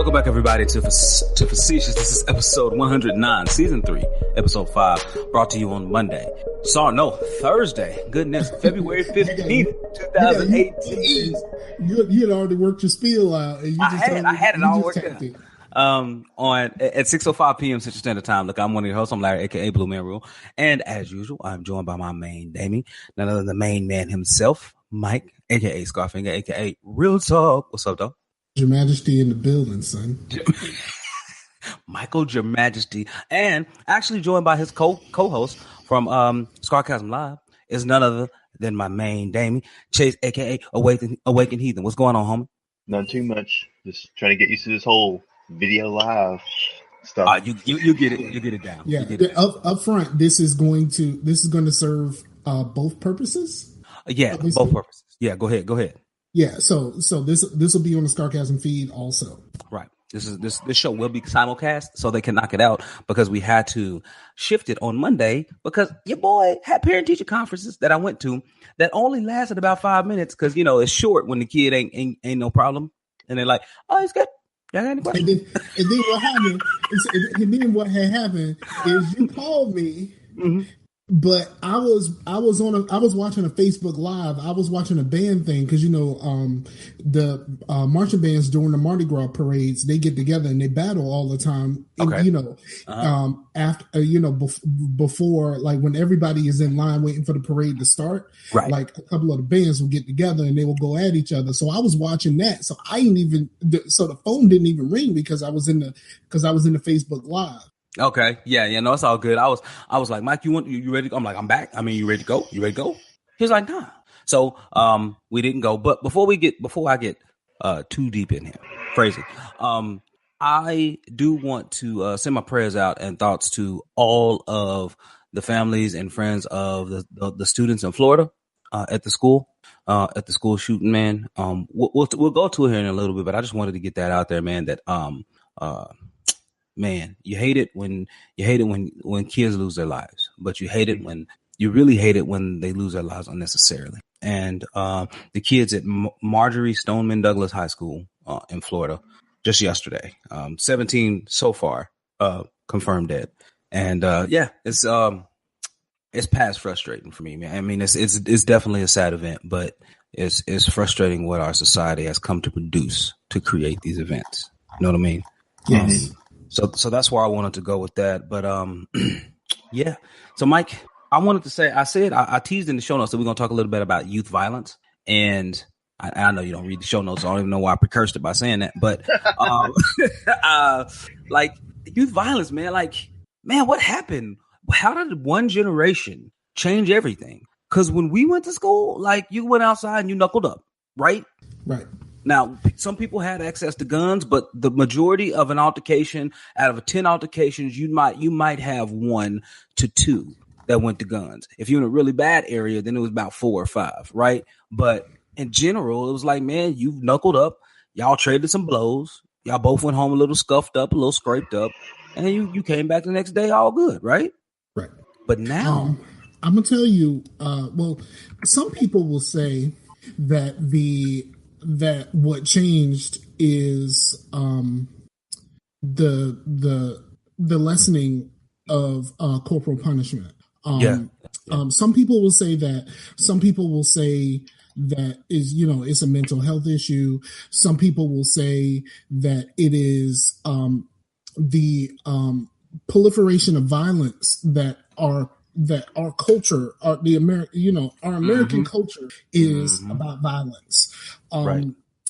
Welcome back, everybody, to Facetious. This is episode 109, season 3, episode 5, brought to you on Monday. Thursday. Goodness, February 15th, 2018. You had already worked your spiel out. And I had it all worked out. At 6:05 p.m. Central Standard Time. Look, I'm one of your hosts. I'm Larry, aka Blue Man Rule, and as usual, I'm joined by my main Damien, none other than the main man himself, Mike, aka Scarfinger, aka Real Talk. What's up, though? Your Majesty in the building, son. Michael, Your Majesty, and actually joined by his co-host from Scarcasm Live is none other than my main Damien, Chase, aka Awaken Heathen. What's going on, homie? Not too much. Just trying to get used to this whole video live stuff. You get it. You get it down. Yeah. Up front, this is going to serve both purposes. Yeah, both purposes. Yeah, go ahead. Yeah, so this will be on the Scarcasm feed also. Right. This show will be simulcast, so they can knock it out because we had to shift it on Monday because your boy had parent teacher conferences that I went to that only lasted about 5 minutes because it's short when the kid ain't no problem and they're like, oh, it's good. Y'all got any questions? And then what had happened is you called me. Mm-hmm. But I was watching a Facebook Live. I was watching a band thing because the marching bands during the Mardi Gras parades, they get together and they battle all the time. Okay. After before, like when everybody is in line waiting for the parade to start, right? Like a couple of the bands will get together and they will go at each other. So I was watching that. So the phone didn't even ring because I was in the Facebook Live. Okay. Yeah. No, it's all good. I was like, Mike, you ready? I'm like, I'm back. I mean, you ready to go? You ready to go? He's like, nah. So, we didn't go. But before I get too deep in here, crazy. I do want to send my prayers out and thoughts to all of the families and friends of the students in Florida at the school shooting, man. We'll go to it here in a little bit, but I just wanted to get that out there, man. That man, you hate it when kids lose their lives, but you really hate it when they lose their lives unnecessarily. And the kids at Marjorie Stoneman Douglas High School in Florida just yesterday, 17 so far confirmed dead. And it's past frustrating for me, man. I mean, it's definitely a sad event, but it's frustrating what our society has come to produce to create these events. You know what I mean? Yes. So that's where I wanted to go with that. But yeah. So Mike, I wanted to say, I teased in the show notes that we're going to talk a little bit about youth violence. And I know you don't read the show notes. So I don't even know why I precursed it by saying that. But like youth violence, man, what happened? How did one generation change everything? Because when we went to school, like you went outside and you knuckled up, right? Right. Now, some people had access to guns, but the majority of an altercation, out of 10 altercations, you might have 1 to 2 that went to guns. If you're in a really bad area, then it was about 4 or 5, right? But in general, it was like, man, you knuckled up, y'all traded some blows, y'all both went home a little scuffed up, a little scraped up, and then you came back the next day all good, right? Right. But now, I'm gonna tell you. Some people will say that what changed is the lessening of corporal punishment. Some people will say that. Some people will say that it's a mental health issue. Some people will say that it is the proliferation of violence that our culture, our American culture is about violence. Right.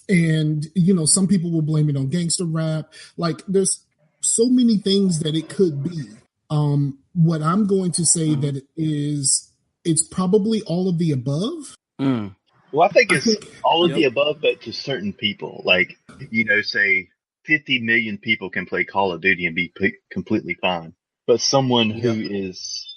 And, some people will blame it on gangster rap. Like there's so many things that it could be. What I'm going to say that it's probably all of the above. Well, I think it's all of the above, but to certain people, like, say 50 million people can play Call of Duty and be completely fine. But someone who is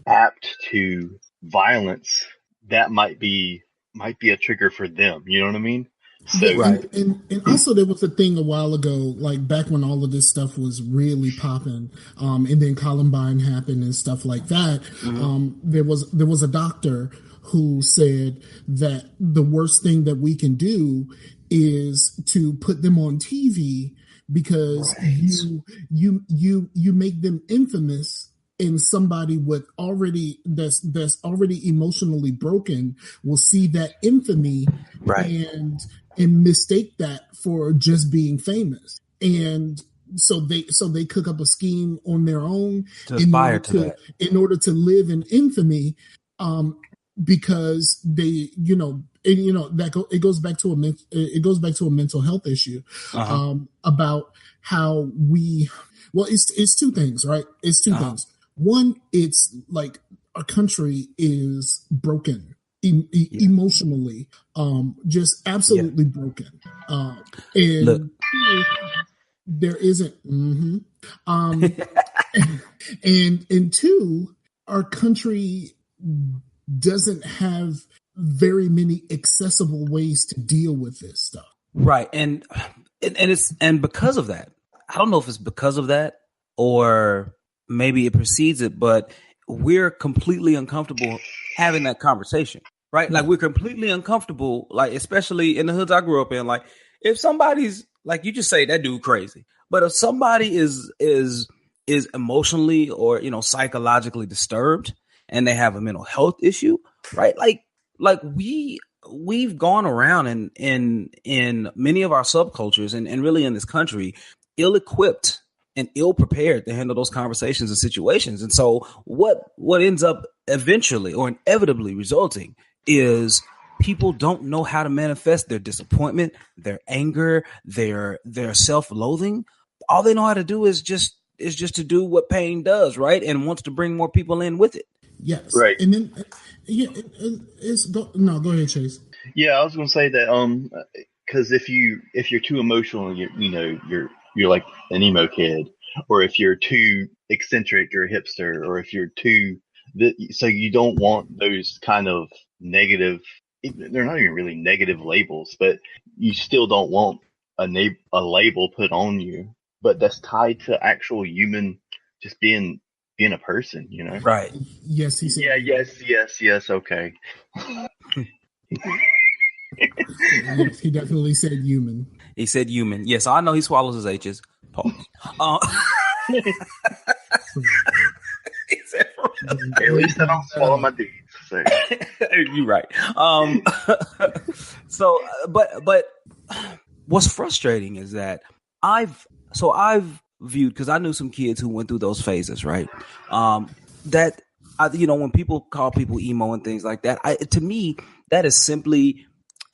apt to violence, that might be a trigger for them. You know what I mean? So, right. And also there was a thing a while ago, like back when all of this stuff was really popping, and then Columbine happened and stuff like that. There was a doctor who said that the worst thing that we can do is to put them on TV because you make them infamous, and somebody with that's already emotionally broken will see that infamy and mistake that for just being famous. And so they cook up a scheme on their own in order to live in infamy, because they, it goes back to a mental health issue, about how it's two things, right? It's two things. One, it's like our country is broken emotionally, just absolutely broken. And look, there isn't, and two, our country doesn't have very many accessible ways to deal with this stuff. Right. And because of that, I don't know if it's because of that or maybe it precedes it, but we're completely uncomfortable having that conversation, right? Like we're completely uncomfortable, like especially in the hoods I grew up in. Like if somebody's like, you just say that dude crazy, but if somebody is emotionally or psychologically disturbed and they have a mental health issue, right? Like we've gone around in many of our subcultures and really in this country, ill-equipped and ill-prepared to handle those conversations and situations. And so what ends up eventually or inevitably resulting is people don't know how to manifest their disappointment, their anger, their self-loathing. All they know how to do is just to do what pain does, right? And wants to bring more people in with it. Yes. Right. And then go ahead, Chase. Yeah, I was going to say that because if you're too emotional, you're like an emo kid, or if you're too eccentric, you're a hipster, or if you're too so you don't want those kind of negative. They're not even really negative labels, but you still don't want a label put on you. But that's tied to actual human, just being a person, Right. Yes, he said. Yeah. Yes. Okay. Yes, he definitely said human. He said human. Yes, I know he swallows his H's. Pause. At least I don't swallow my D's. So. You're right. So, but what's frustrating is that I've viewed, because I knew some kids who went through those phases, right? That when people call people emo and things like that, to me, that is simply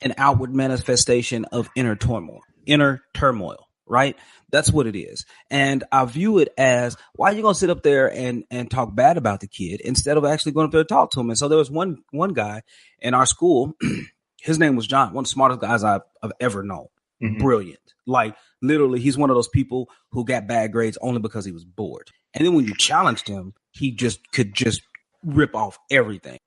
an outward manifestation of inner turmoil, right? That's what it is. And I view it as, why are you going to sit up there and talk bad about the kid instead of actually going up there and talk to him? And so there was one guy in our school, his name was John, one of the smartest guys I've ever known. Mm-hmm. Brilliant. Like literally, he's one of those people who got bad grades only because he was bored. And then when you challenged him, he could rip off everything.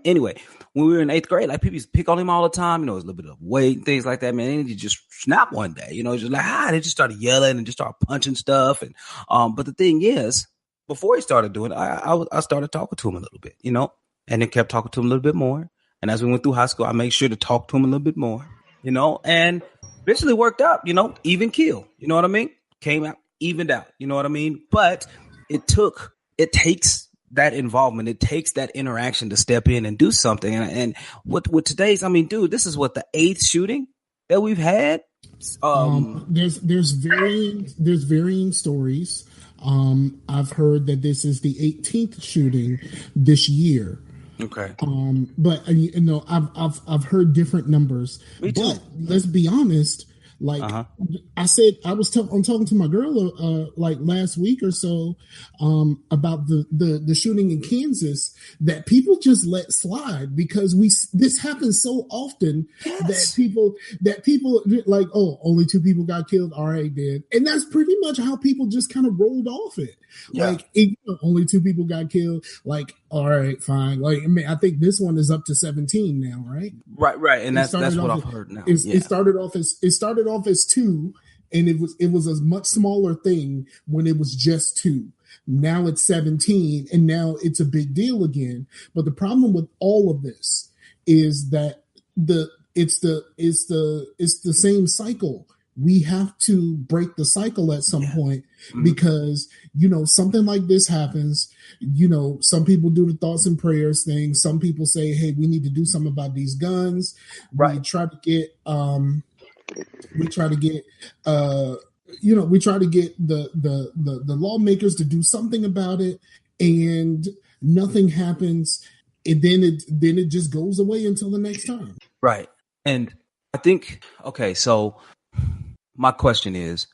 Anyway, when we were in 8th grade, like people used to pick on him all the time, his little bit of weight and things like that, man. And he just snapped one day, just like, they just started yelling and just started punching stuff. And, but the thing is, before he started doing it, I started talking to him a little bit, and then kept talking to him a little bit more. And as we went through high school, I made sure to talk to him a little bit more, and eventually worked out, even keel, you know what I mean? Came out, evened out, you know what I mean? But it takes that involvement. It takes that interaction to step in and do something. And with today's, dude, this is what, the 8th shooting that we've had. There's varying stories. I've heard that this is the 18th shooting this year. Okay. But I've heard different numbers. Me too. But let's be honest. Like I said, I'm talking to my girl like last week or so about the shooting in Kansas that people just let slide because this happens so often. Yes. that people like, oh, only 2 people got killed. All right, then, and that's pretty much how people just kind of rolled off it. Yeah. Like only 2 people got killed. Like, all right, fine. Like, I think this one is up to 17 now, right? Right, and that's what I've heard now. It started off as 2, and it was a much smaller thing when it was just 2. Now it's 17, and now it's a big deal again. But the problem with all of this is that it's the same cycle. we have to break the cycle at some point because, something like this happens. Some people do the thoughts and prayers thing. Some people say, hey, we need to do something about these guns. Right. We try to get the lawmakers to do something about it, and nothing happens. And then it just goes away until the next time. Right. And I think, okay, so my question is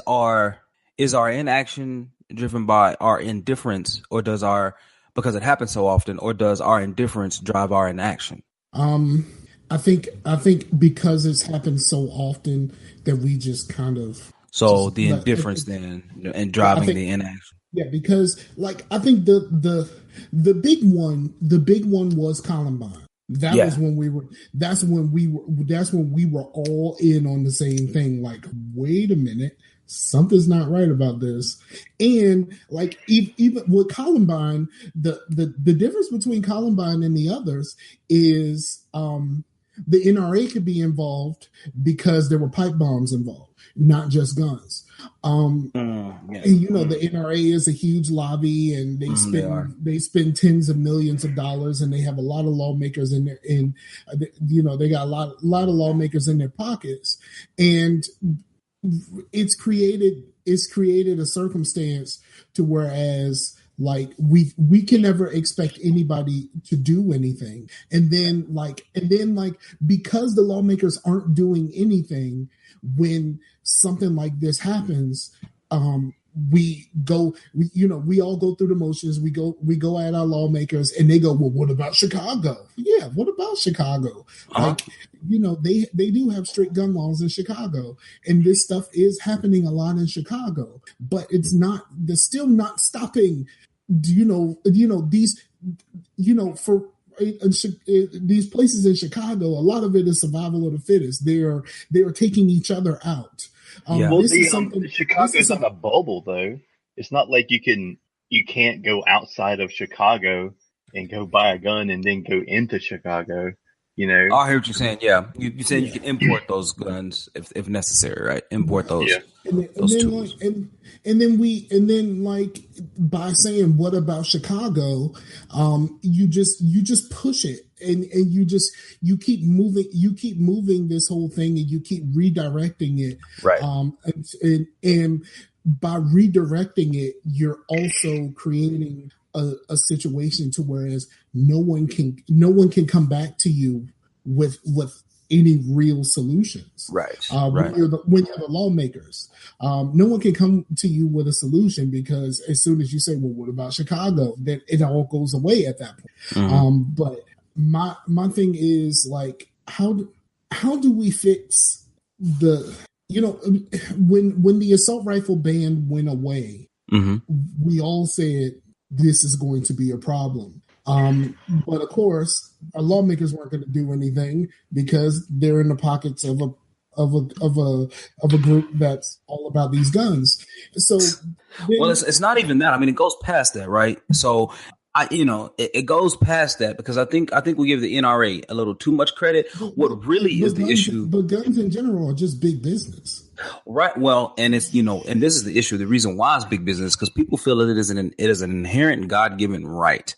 our inaction driven by our indifference, or because it happens so often, or does our indifference drive our inaction? I think because it's happened so often that we just kind of the indifference then and driving the inaction. Yeah, because I think the big one was Columbine. That's when we were all in on the same thing. Like, wait a minute, something's not right about this. And even with Columbine, the difference between Columbine and the others is the NRA could be involved because there were pipe bombs involved, not just guns. And the NRA is a huge lobby, and they spend tens of millions of dollars, and they have a lot of lawmakers in there, and they got a lot of lawmakers in their pockets, and it's created a circumstance to whereas we can never expect anybody to do anything, and then because the lawmakers aren't doing anything when something like this happens, we all go through the motions. We go at our lawmakers, and they go, well, what about Chicago? Yeah, what about Chicago? They do have strict gun laws in Chicago, and this stuff is happening a lot in Chicago, but they're still not stopping. These places in Chicago, a lot of it is survival of the fittest. They are taking each other out. Chicago's not a bubble, though. It's not like you can't go outside of Chicago and go buy a gun and then go into Chicago. I hear what you're saying. Yeah, you saying you can import those guns if necessary, right? Import those. Yeah. Those tools. And then by saying what about Chicago, you just push it, and you keep moving this whole thing, and you keep redirecting it, right? And by redirecting it, you're also creating a situation to whereas no one can come back to you with any real solutions. Right. When you're the lawmakers, no one can come to you with a solution, because as soon as you say, well, what about Chicago? Then it all goes away at that point. Mm-hmm. But my thing is how do we fix when the assault rifle ban went away, mm-hmm. we all said this is going to be a problem. But of course, our lawmakers weren't going to do anything because they're in the pockets of a group that's all about these guns. So, it's not even that. I mean, it goes past that, right? So, it goes past that, because I think we give the NRA a little too much credit. What really is the issue? But guns in general are just big business. Right. Well, and it's, and this is the issue. The reason why it's big business, because people feel that it is an inherent God-given right.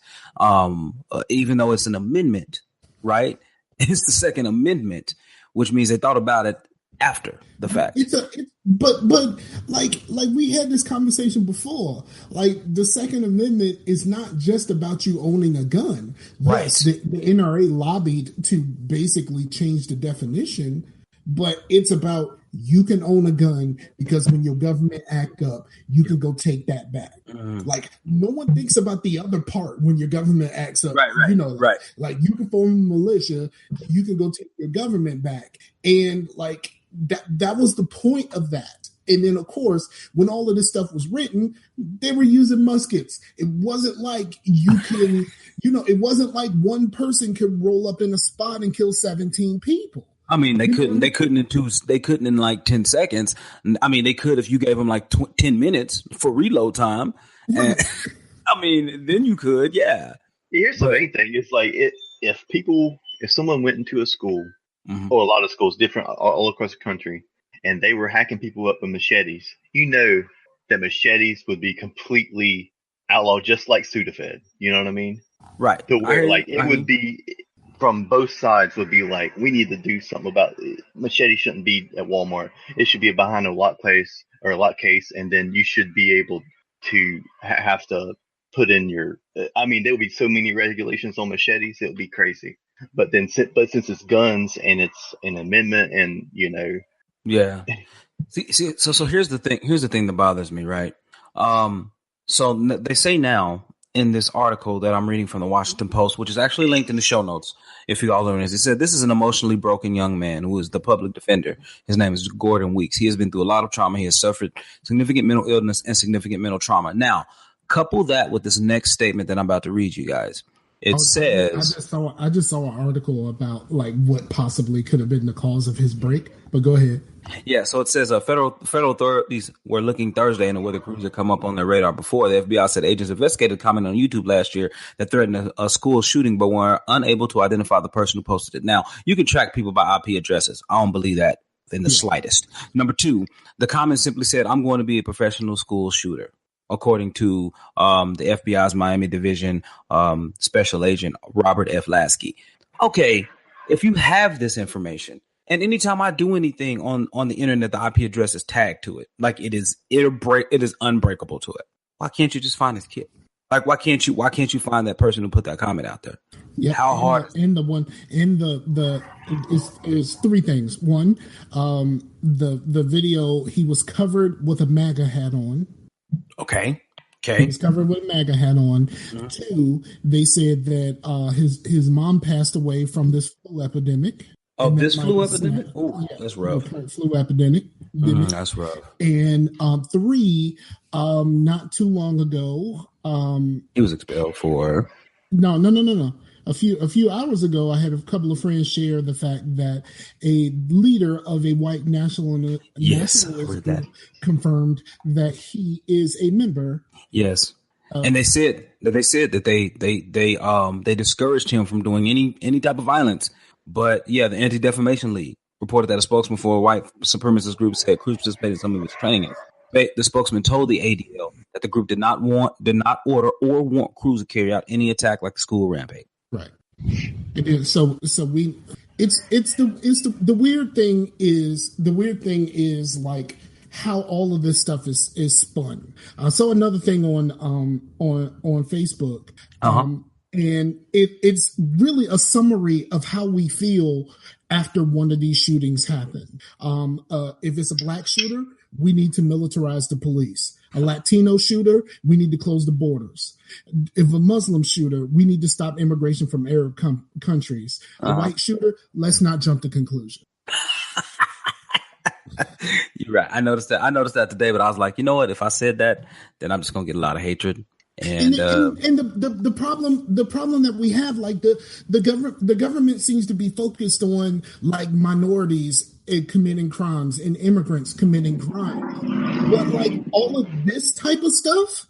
Even though it's an amendment, right? It's the Second Amendment, which means they thought about it after the fact. But we had this conversation before. The Second Amendment is not just about you owning a gun. Right. Yes, the NRA lobbied to basically change the definition, but it's about you can own a gun because when your government act up, you can go take that back. No one thinks about the other part when your government acts up. Right. Right. You can form a militia, you can go take your government back. And that was the point of that. And then, of course, when all of this stuff was written, they were using muskets. It wasn't like you can, it wasn't like one person could roll up in a spot and kill 17 people. I mean, they couldn't in like 10 seconds. I mean, they could if you gave them 10 minutes for reload time. And, I mean, then you could, yeah. Here's the main thing. It's if someone went into a school, mm-hmm. or a lot of schools, different all across the country, and they were hacking people up with machetes, that machetes would be completely outlawed, just like Sudafed. You know what I mean? Right. To where it would be from both sides would be like, we need to do something about it. Machete shouldn't be at Walmart. It should be behind a lock place or a lock case, and then you should be able to have to put in your. I mean, there would be so many regulations on machetes, it would be crazy. But since it's guns and it's an amendment, and yeah. See, so here's the thing. Here's the thing that bothers me, right? So they say now in this article that I'm reading from the Washington Post, which is actually linked in the show notes, if you all learn this, it said this is an emotionally broken young man who is the public defender. His name is Gordon Weeks. He has been through a lot of trauma. He has suffered significant mental illness and significant mental trauma. Now, couple that with this next statement that I'm about to read you guys. It says, I just saw an article about like what possibly could have been the cause of his break, but go ahead. Yeah, so it says federal authorities were looking Thursday into whether cruiser come up on their radar before. The FBI said agents investigated a comment on YouTube last year that threatened a school shooting, but were unable to identify the person who posted it. Now, you can track people by IP addresses. I don't believe that in the slightest. Number two, the comment simply said, "I'm going to be a professional school shooter," according to the FBI's Miami Division Special Agent Robert F. Lasky. Okay, if you have this information, and anytime I do anything on the internet, the IP address is tagged to it. Like it is unbreakable to it. Why can't you just find this kid? Like why can't you find that person who put that comment out there? Yeah. How hard? Is three things. One, the video, he was covered with a MAGA hat on. Okay. He was covered with a MAGA hat on. Mm-hmm. Two, they said that his mom passed away from this flu epidemic. Oh, this flu epidemic? Oh, yeah, that's rough. Flu epidemic. That's rough. And three, not too long ago, he was expelled for. No. A few hours ago, I had a couple of friends share the fact that a leader of a white nationalist group confirmed that he is a member. Yes. And they said that they discouraged him from doing any type of violence. But yeah, the Anti-Defamation League reported that a spokesman for a white supremacist group said Cruz participated in some of its training. The spokesman told the ADL that the group did not order or want Cruz to carry out any attack like the school rampage. Right. So the weird thing is like how all of this stuff is spun. So another thing on Facebook. And it's really a summary of how we feel after one of these shootings happen. If it's a black shooter, we need to militarize the police. A Latino shooter, we need to close the borders. If a Muslim shooter, we need to stop immigration from Arab countries. A white shooter, let's not jump to conclusion. You're right. I noticed that today, but I was like, you know what? If I said that, then I'm just gonna get a lot of hatred. And the problem that we have, like the government seems to be focused on like minorities committing crimes and immigrants committing crime, but like all of this type of stuff,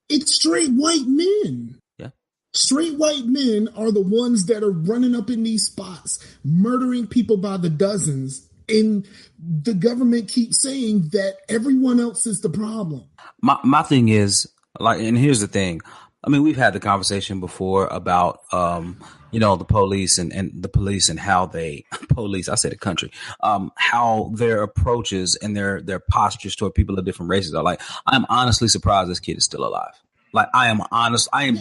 it's straight white men. Yeah, straight white men are the ones that are running up in these spots, murdering people by the dozens, and the government keeps saying that everyone else is the problem. My thing is. Like, and here's the thing. I mean, we've had the conversation before about, the police and the police and how they I said the country, how their approaches and their postures toward people of different races are. Like, I'm honestly surprised this kid is still alive. Like, I am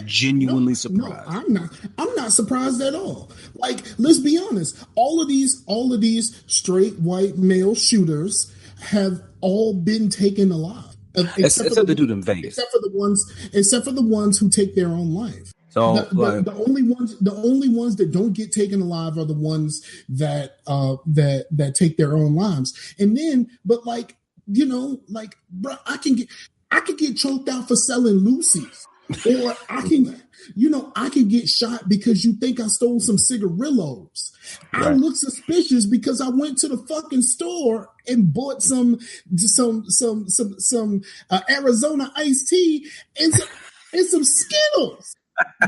genuinely surprised. No, I'm not surprised at all. Like, let's be honest. All of these straight white male shooters have all been taken alive. Except the dude in Vegas. Except for the ones who take their own life. So the only ones that don't get taken alive are the ones that take their own lives. And then, but like, bro, I could get choked out for selling Lucy's, or I can get shot because you think I stole some cigarillos. Right. I look suspicious because I went to the fucking store and bought some Arizona iced tea and some Skittles.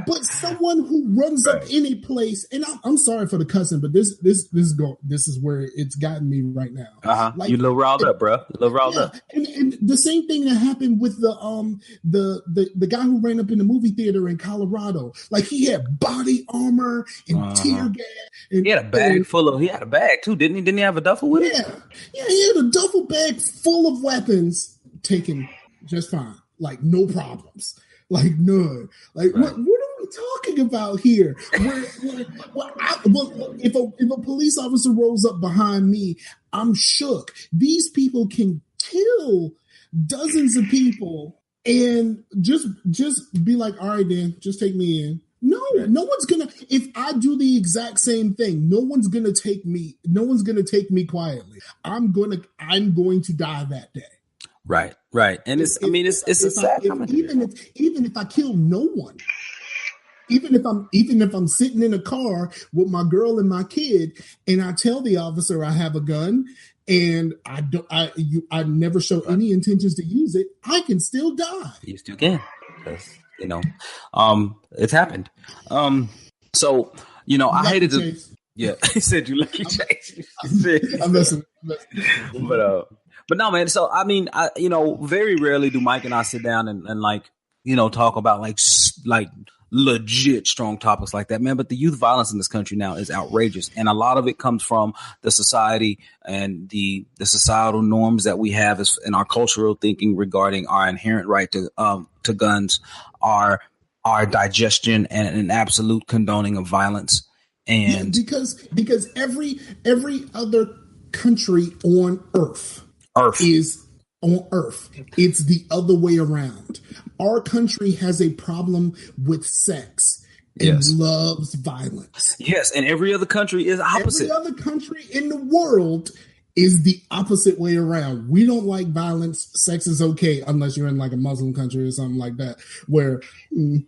But someone who runs up any place, and I'm sorry for the cussing, but this is where it's gotten me right now. Like, you a little riled up, bro. A little riled up. And the same thing that happened with the guy who ran up in the movie theater in Colorado. Like, he had body armor and tear gas. And, he had a bag full of. He had a bag too, didn't he? Didn't he have a duffel with him? Yeah, he had a duffel bag full of weapons, taken just fine, like no problems, like none. Like what are we talking about here? If a police officer rolls up behind me, I'm shook. These people can kill dozens of people and just be like, all right, then just take me in. No, no one's gonna. If I do the exact same thing, no one's gonna take me. No one's gonna take me quietly. I'm going to die that day. Right. And it's a sad comment. Even if I kill no one, even if I'm sitting in a car with my girl and my kid, and I tell the officer I have a gun, and I never show any intentions to use it, I can still die. You still can. It's happened. So, I hated to. Yeah, he said you lucky Chase. I'm listening. But no, man. So I very rarely do Mike and I sit down and talk about like legit strong topics like that, man. But the youth violence in this country now is outrageous, and a lot of it comes from the society and the societal norms that we have in our cultural thinking regarding our inherent right to guns, our digestion, and an absolute condoning of violence. And because every other country on Earth is on Earth. It's the other way around. Our country has a problem with sex and loves violence. Yes, and every other country is opposite. Every other country in the world is the opposite way around. We don't like violence. Sex is okay unless you're in like a Muslim country or something like that, where it's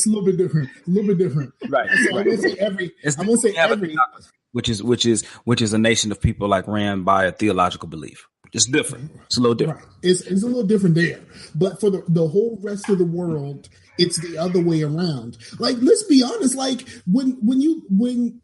a little bit different. A little bit different. Right. So I won't say every. I won't say every. Which is a nation of people ran by a theological belief. It's different. It's a little different. Right. It's a little different there, but for the whole rest of the world, it's the other way around. Like, let's be honest. Like when you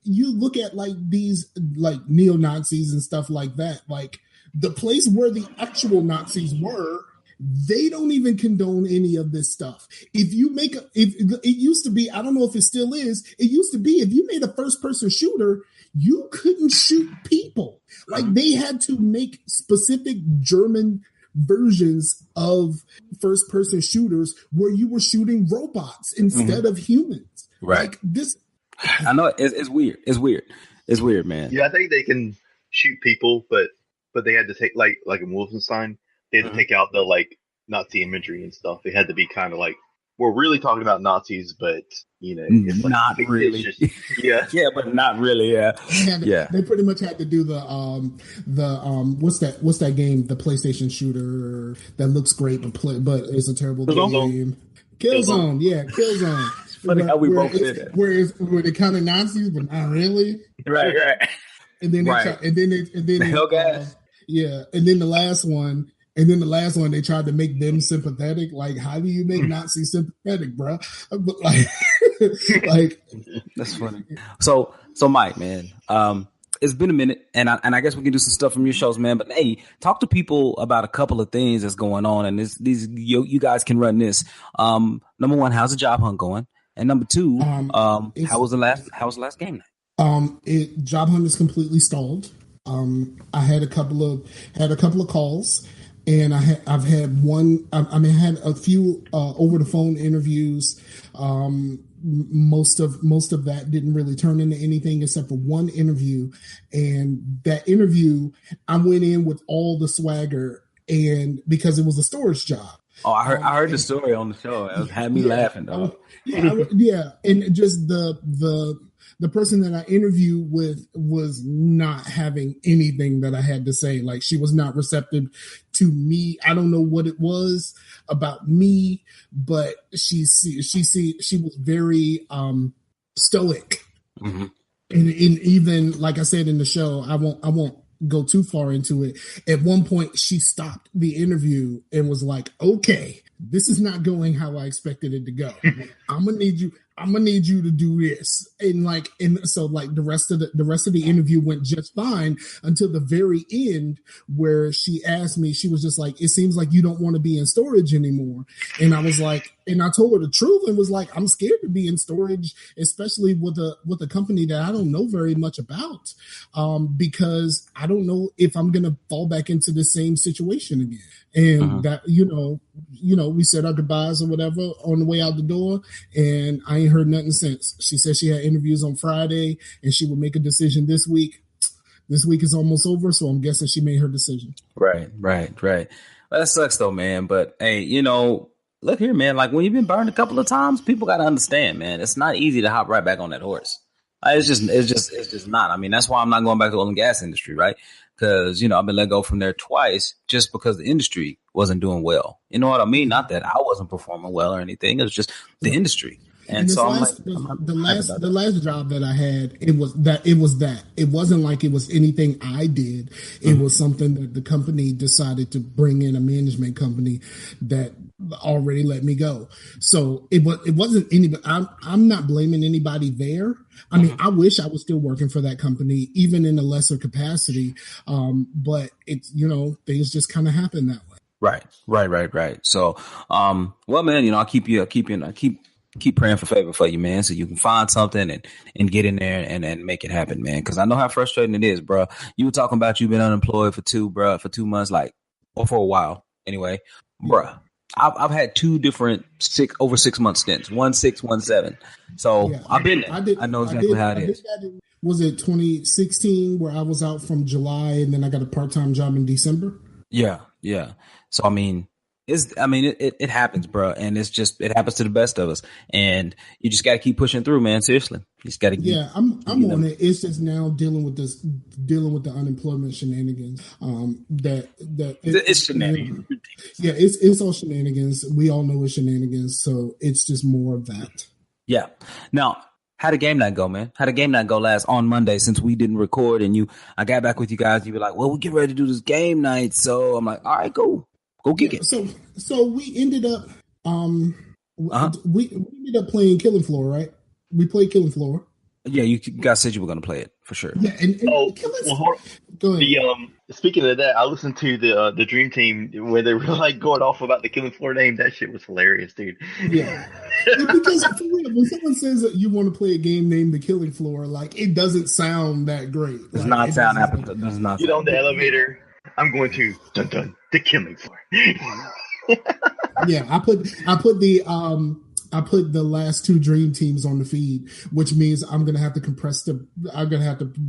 look at like these like neo-Nazis and stuff like that, like the place where the actual Nazis were, they don't even condone any of this stuff. If it used to be, I don't know if it still is. It used to be if you made a first-person shooter, you couldn't shoot people. Like, they had to make specific German versions of first-person shooters where you were shooting robots instead of humans. Right. Like this. I know it's weird. It's weird, man. Yeah, I think they can shoot people, but they had to take like in Wolfenstein, they had to take out the like Nazi imagery and stuff. They had to be kind of like, we're really talking about Nazis, but it's like, not really. Just, yeah, but not really. Yeah, They pretty much had to do the what's that game? The PlayStation shooter that looks great, but it's a terrible game. Killzone. Yeah, Killzone. It's funny how we both did it. Where they kind of Nazis, but not really. Right. And then the Hellgas. And then the last one. And then the last one, they tried to make them sympathetic. Like, how do you make Nazis sympathetic, bro? But like, that's funny. So Mike, man, it's been a minute, and I guess we can do some stuff from your shows, man. But hey, talk to people about a couple of things that's going on, and you guys can run this. Number one, how's the job hunt going? And number two, how was the last game night? Job hunt is completely stalled. I had a couple of calls. And I've had had a few over the phone interviews. Most of that didn't really turn into anything except for one interview. And that interview, I went in with all the swagger, and because it was a storage job. Oh, I heard the story on the show. It had me laughing, though. And just the person that I interviewed with was not having anything that I had to say. Like, she was not receptive to me. I don't know what it was about me, but she was very stoic. Mm-hmm. And even like I said in the show, I won't go too far into it. At one point, she stopped the interview and was like, "Okay, this is not going how I expected it to go. I'm gonna need you to do this. And so the rest of the interview went just fine until the very end, where she asked me, she was just like, it seems like you don't want to be in storage anymore. And I was like, and I told her the truth and was like, I'm scared to be in storage, especially with a company that I don't know very much about, because I don't know if I'm going to fall back into the same situation again. And that, we said our goodbyes or whatever on the way out the door, and I ain't heard nothing since. She said she had interviews on Friday and she would make a decision this week. This week is almost over, so I'm guessing she made her decision. Right. Well, that sucks though, man. But hey, look here, man. Like when you've been burned a couple of times, people got to understand, man. It's not easy to hop right back on that horse. It's just not. I mean, that's why I'm not going back to the oil and gas industry, right? Because, I've been let go from there twice just because the industry wasn't doing well. You know what I mean? Not that I wasn't performing well or anything. It was just the industry. And so the last job that I had, it was that. It wasn't like it was anything I did. It was something that the company decided to bring in, a management company that already let me go. So it wasn't anybody. I'm not blaming anybody there. I mean, I wish I was still working for that company, even in a lesser capacity. But it's, things just kind of happen that way. Right. So, well, man, I'll keep praying for favor for you, man, so you can find something and get in there and make it happen, man. Because I know how frustrating it is, bro. You were talking about you've been unemployed for 2 months, or for a while, anyway, bro. I've had 2 different over 6 month stints, 1 6, 1 7. So yeah, I've been there. I know exactly how it is. Was it 2016 where I was out from July and then I got a part-time job in December? Yeah. So I mean, it happens, bro, and it happens to the best of us, and you just got to keep pushing through, man. Seriously, you just got to. Yeah, I'm on it. It's just now dealing with the unemployment shenanigans. It's shenanigans. Yeah, it's all shenanigans. We all know it's shenanigans, so it's just more of that. Yeah. Now, how did game night go, man? How did game night go last on Monday, since we didn't record and I got back with you guys? You were like, well, we get ready to do this game night, so I'm like, all right, cool. Go kick it. So we ended up we ended up playing Killing Floor, right? We played Killing Floor. Yeah, you guys said you were going to play it for sure. Yeah, go ahead. Speaking of that, I listened to the Dream Team where they were like going off about the Killing Floor name. That shit was hilarious, dude. Yeah, because for real, when someone says that you want to play a game named The Killing Floor, like it doesn't sound that great. Does not sound Get on the elevator. I'm going to dun dun the Killing Floor. Yeah, I put the last 2 dream teams on the feed, which means I'm gonna have to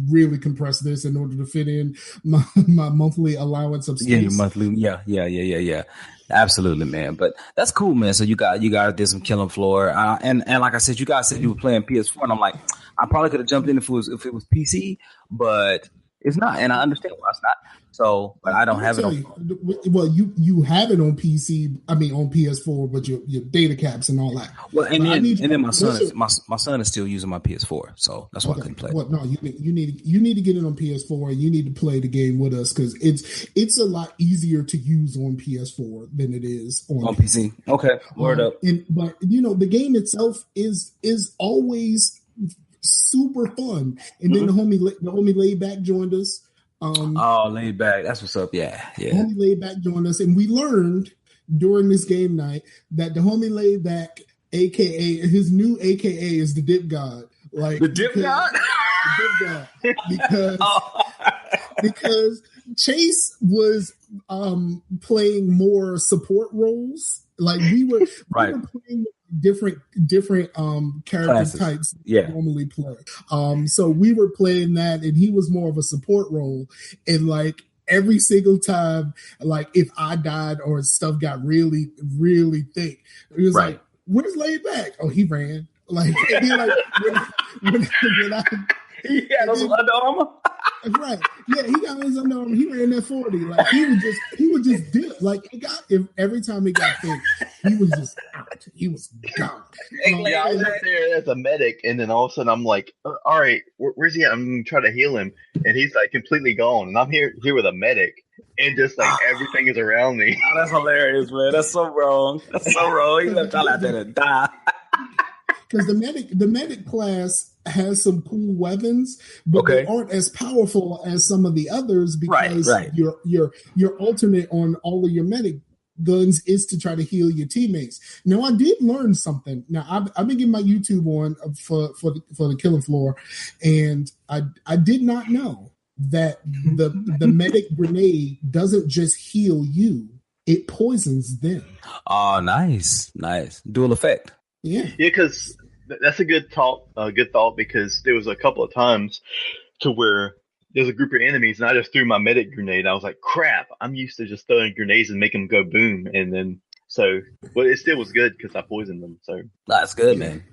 really compress this in order to fit in my monthly allowance of space. Yeah, your monthly. Yeah. Absolutely, man. But that's cool, man. So you guys did some Killing Floor, and like I said, you guys said you were playing PS4, and I'm like, I probably could have jumped in if it was PC, but it's not, and I understand why it's not. So, but I don't have it on. Well, you have it on PC. I mean, on PS4, but your data caps and all that. Well, and then my son is still using my PS4, so that's why I couldn't play. Well, no, you need to get it on PS4, and you need to play the game with us because it's a lot easier to use on PS4 than it is on PC. Okay, word up. But the game itself is always super fun. And then the homie Laid Back joined us. Laid Back, that's what's up. Yeah. Homie Laid Back joined us, and we learned during this game night that the homie Laid Back, aka his new AKA, is the Dip God. Like the Dip God, the Dip God, because Chase was playing more support roles. Like we were playing different character classes. Types normally play. So we were playing that, and he was more of a support role. And like every single time, like if I died or stuff got really, really thick, it was like, "Where's Laid Back?" Oh, he ran. Like, and then, like when he had us Under Armour. Right. Yeah, he got his Under Armour. He ran that 40. Like he would just dip. Like every time he got thick, he was just out. He was gone. Yeah, I was up there as a medic, and then all of a sudden I'm like, all right, where's he at? I'm going to try to heal him. And he's like completely gone. And I'm here with a medic, and just like everything is around me. Oh, that's hilarious, man. That's so wrong. That's so wrong. He left y'all out there to die. Because the medic class has some cool weapons, but they aren't as powerful as some of the others because your alternate on all of your medic guns is to try to heal your teammates. Now, I did learn something. Now, I've been getting my YouTube on for the killing floor, and I did not know that the medic grenade doesn't just heal you; it poisons them. Oh, nice. Dual effect. Yeah, because that's a good thought, because there was a couple of times to where there's a group of enemies and I just threw my medic grenade. I was like, crap, I'm used to just throwing grenades and making them go boom. And then, but it still was good because I poisoned them. So that's good, man.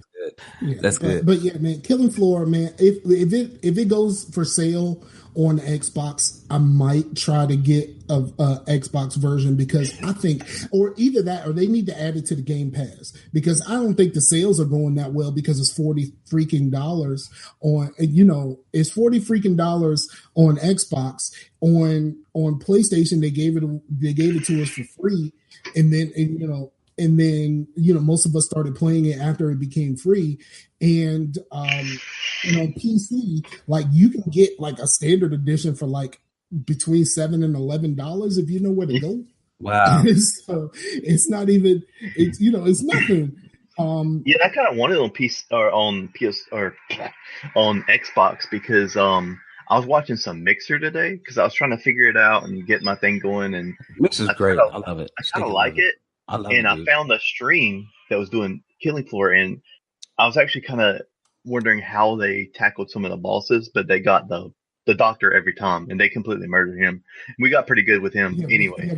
Yeah, that's good. But yeah, man, Killing Floor, man, if it goes for sale on Xbox, I might try to get a Xbox version because I think, or either that, or they need to add it to the Game Pass because I don't think the sales are going that well because it's $40 freaking on, it's $40 freaking on Xbox. On PlayStation, they gave it to us for free, and then most of us started playing it after it became free. And on PC, like you can get like a standard edition for like between $7 and $11 if you know where to go. Wow. So it's not even it's nothing. I kind of wanted on PC or on PS or on Xbox because I was watching some Mixer today because I was trying to figure it out and get my thing going, and Mixer's great. I love it. I kind of like it. I found a stream that was doing Killing Floor, and I was actually kind of wondering how they tackled some of the bosses, but they got the doctor every time, and they completely murdered him. We got pretty good with him anyway.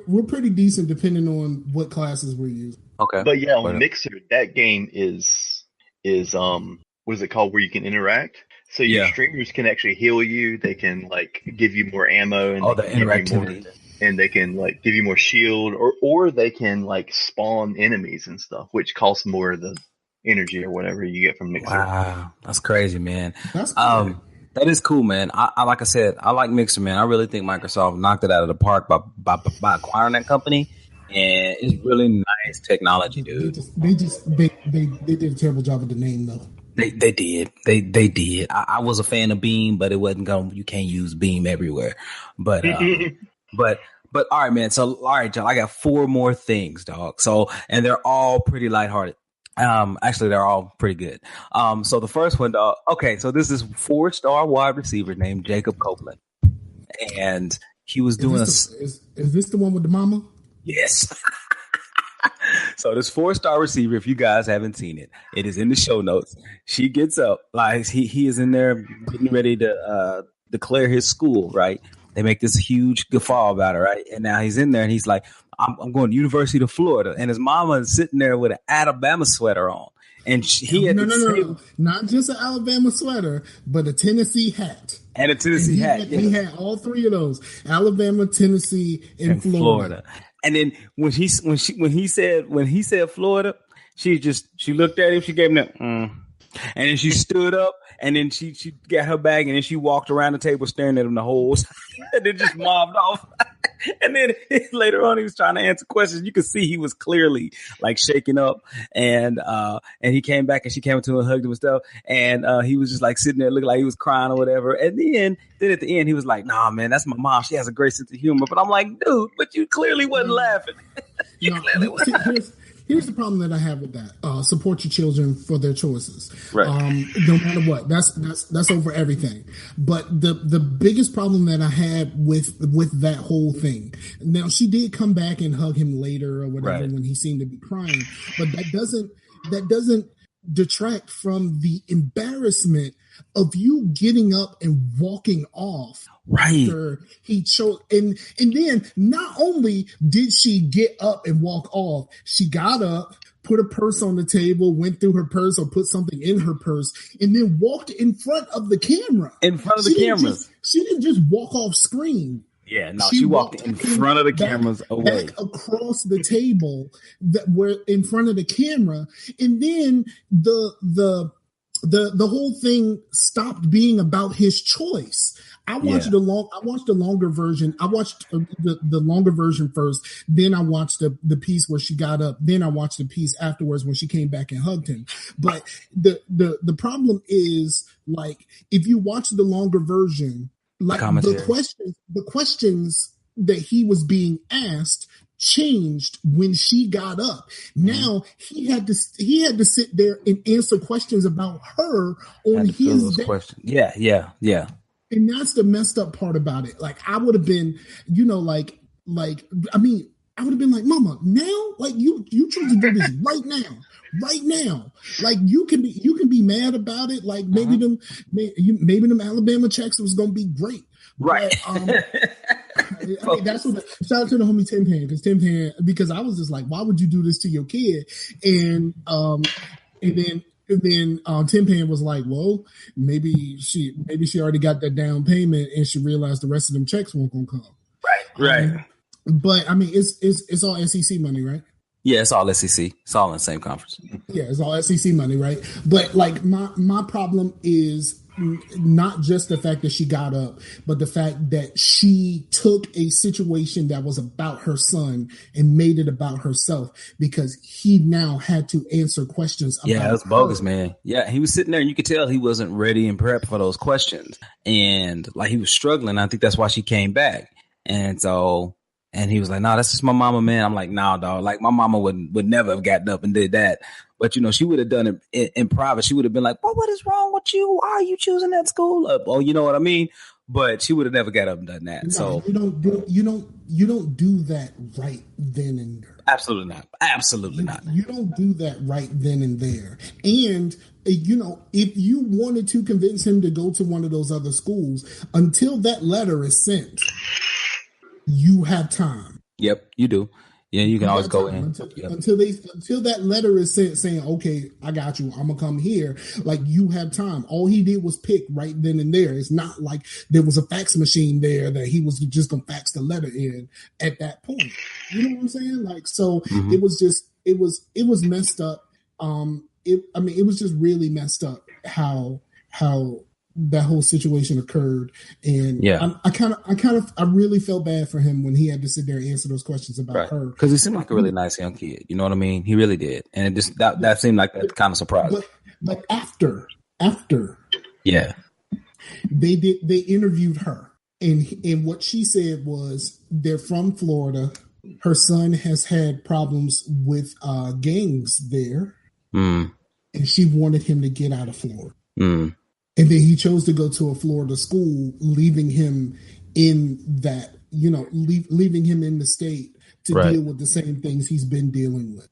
We're pretty decent depending on what classes we're using. Okay, but yeah, on Mixer, that game is what is it called? Where you can interact. So your streamers can actually heal you. They can like give you more ammo and the interactivity. And they can like give you more shield, or they can like spawn enemies and stuff, which costs more of the energy or whatever you get from Mixer. Wow, that's crazy, man. That's cool. That is cool, man. I like I said, I like Mixer, man. I really think Microsoft knocked it out of the park by acquiring that company, and it's really nice technology, dude. They did a terrible job with the name, though. They did. They did. I was a fan of Beam, but it wasn't you can't use Beam everywhere. But But all right, man. So all right, John, I got 4 more things, dog. So, and they're all pretty lighthearted. Actually, they're all pretty good. So the first one, dog. Okay, so this is 4-star wide receiver named Jacob Copeland, and he was doing is this the one with the mama? Yes. So this 4-star receiver, if you guys haven't seen it, it is in the show notes. She gets up, like he is in there getting ready to declare his school, right? They make this huge guffaw about it, right? And now he's in there and he's like, I'm going to University of Florida. And his mama is sitting there with an Alabama sweater on. And he had no, not just an Alabama sweater, but a Tennessee hat. And a Tennessee hat. He had all 3 of those: Alabama, Tennessee, and Florida. And then when he said Florida, she looked at him, she gave him that, and then she stood up, and then she got her bag, and then she walked around the table staring at him the whole time, and then just mobbed off. And then later on, he was trying to answer questions. You could see he was clearly like shaking up, and he came back, and she came up to him and hugged him and stuff, and he was just like sitting there looking like he was crying or whatever. And then at the end, he was like, "Nah, man, that's my mom. She has a great sense of humor." But I'm like, dude, but you clearly wasn't laughing. Here's the problem that I have with that. Support your children for their choices. Right. No matter what. That's over everything. But the biggest problem that I had with that whole thing. Now, she did come back and hug him later or whatever when he seemed to be crying. But that doesn't detract from the embarrassment of you getting up and walking off. Right. After he chose, and then not only did she get up and walk off, she got up, put a purse on the table, went through her purse or put something in her purse, and then walked in front of the camera. In front of the cameras. She didn't just walk off screen. Yeah, no, she walked in front of the cameras away. Back across the table that were in front of the camera. And then the whole thing stopped being about his choice. I watched the longer version. I watched the longer version first. Then I watched the piece where she got up. Then I watched the piece afterwards when she came back and hugged him. But the problem is, like, if you watch the longer version, like the questions that he was being asked changed when she got up. Now he had to sit there and answer questions about her on his day. Yeah. And that's the messed up part about it. Like, I would have been, I would have been like, Mama, now, like, you choose to do this right now. Like, you can be mad about it. Like, maybe them Alabama checks was gonna be great. Right. But, that's what. Shout out to the homie Tim Pan, because I was just like, why would you do this to your kid? And then Tim Pan was like, well, maybe she already got that down payment and she realized the rest of them checks weren't gonna come. Right. But I mean, it's all SEC money, right? Yeah, it's all SEC. It's all in the same conference. Yeah, it's all SEC money, right? But like my problem is not just the fact that she got up, but the fact that she took a situation that was about her son and made it about herself, because he now had to answer questions about it was bogus, man. Yeah, he was sitting there and you could tell he wasn't ready and prepped for those questions. And like, he was struggling. I think that's why she came back. And so, and he was like, "No, that's just my mama, man." I'm like, "Nah, dog. Like, my mama would never have gotten up and did that." But, she would have done it in private. She would have been like, "Well, what is wrong with you? Why are you choosing that school up?" Oh, you know what I mean? But she would have never got up and done that. No, so you don't do that right then and there. Absolutely not. You don't do that right then and there. And if you wanted to convince him to go to one of those other schools, until that letter is sent, you have time. Yep, you do. Yeah, you can always go in until that letter is sent saying, "Okay, I got you. I'm gonna come here." Like, you have time. All he did was pick right then and there. It's not like there was a fax machine there that he was just gonna fax the letter in at that point. You know what I'm saying? Like, so it was just it was messed up. It was just really messed up how that whole situation occurred. And I really felt bad for him when he had to sit there and answer those questions about her, because he seemed like a really nice young kid. You know what I mean? He really did. And it just that seemed like that kind of surprise. But after they interviewed her, and what she said was, they're from Florida. Her son has had problems with gangs there, and she wanted him to get out of Florida. And then he chose to go to a Florida school, leaving him in that, leaving him in the state to deal with the same things he's been dealing with.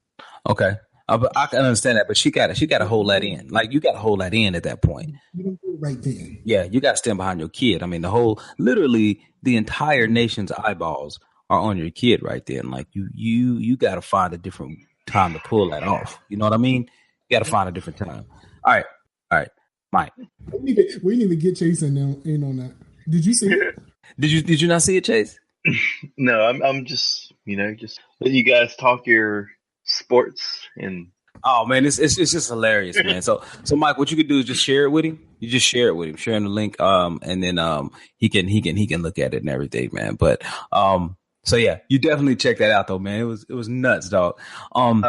Okay. I can understand that, but she got to hold that in. Like, you got to hold that in at that point. You don't do it right then. Yeah, you got to stand behind your kid. I mean, literally the entire nation's eyeballs are on your kid right then. Like, you got to find a different time to pull that off. You know what I mean? You got to find a different time. All right. Mike, we need to get Chase in on that. Did you see it? Did you not see it, Chase? No, I'm just just let you guys talk your sports. And oh man, it's just hilarious, man. So Mike, what you could do is just share it with him. You just share it with him, share him the link, and then he can look at it and everything, man. But so yeah, you definitely check that out though, man. It was nuts, dog. All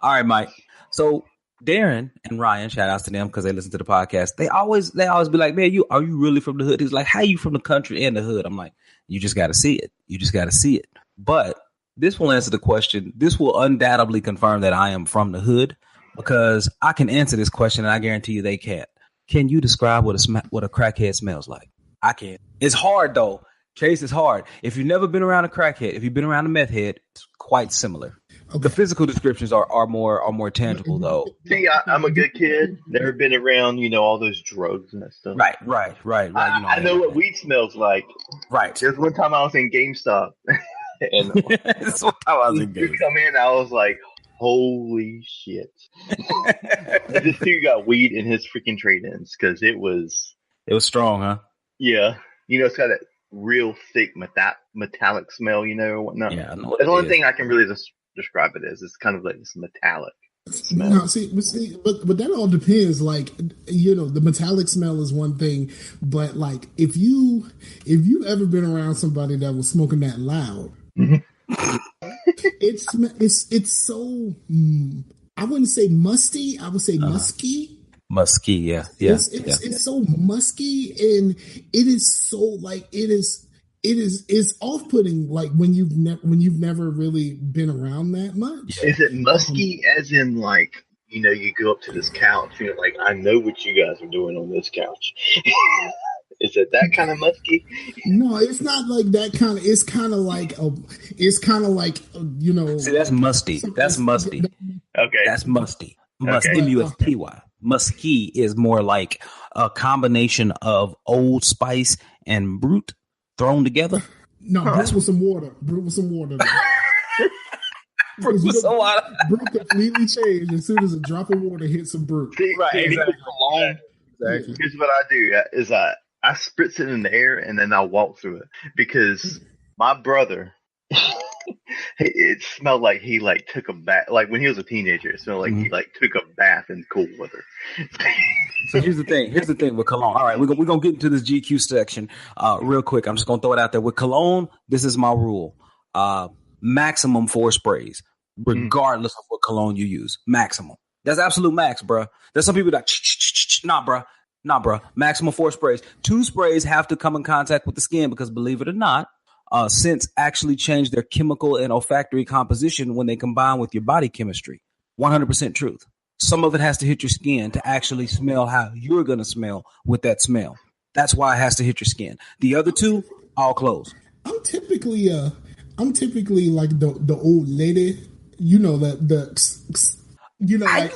right, Mike. So Darren and Ryan, shout outs to them because they listen to the podcast. They always be like, "Man, are you really from the hood?" He's like, "How you from the country and the hood?" I'm like, "You just got to see it. You just got to see it." But this will answer the question. This will undoubtedly confirm that I am from the hood, because I can answer this question, and I guarantee you they can't. Can you describe what a crackhead smells like? I can't. It's hard though. Chase, is hard. If you've never been around a crackhead, if you've been around a meth head, it's quite similar. Okay. The physical descriptions are more tangible though. See, I'm a good kid. Never been around, all those drugs and that stuff. Right. I know what weed smells like. Right. There's one time I was in GameStop, and this one time I was in GameStop. Come in, I was like, "Holy shit!" This dude got weed in his freaking trade-ins because it was strong, huh? Yeah, it's got real thick metallic smell, or whatnot. Yeah, I know what That's the it only is. thing I can really describe it as. It's kind of like this metallic smell. No, but that all depends. Like, the metallic smell is one thing, but like if you ever been around somebody that was smoking that loud, it's so I wouldn't say musty. I would say musky. Musky, yeah. It's so musky, and it is so like it's off-putting, like when you've never really been around that much. Is it musky as in like, you go up to this couch and you're like, I know what you guys are doing on this couch. Is it that kind of musky? No, it's not like that kind of. It's kind of like See, that's musty. That's musty. Okay. That's musty. Musty. Okay. M-U-S-T-Y. Musky is more like a combination of Old Spice and Brute thrown together. No, Brute with some water. Brute with some water. Brute with some water. Brute completely changed as soon as a drop of water hits some Brute. Right, exactly. Here's what I do is I spritz it in the air and then I walk through it, because my brother, it smelled like he like took a bath. Like when he was a teenager, it smelled like he like took a bath in cold water. So here's the thing with cologne. All right, we're gonna get into this GQ section real quick. I'm just gonna throw it out there. With cologne, this is my rule. Maximum 4 sprays, regardless of what cologne you use. Maximum. That's absolute max, bro. There's some people that nah, bro. Maximum 4 sprays. 2 sprays have to come in contact with the skin because, believe it or not, scents actually change their chemical and olfactory composition when they combine with your body chemistry. 100% truth. Some of it has to hit your skin to actually smell how you're going to smell with that smell. That's why it has to hit your skin. The other 2, all closed. I'm typically like the old lady, like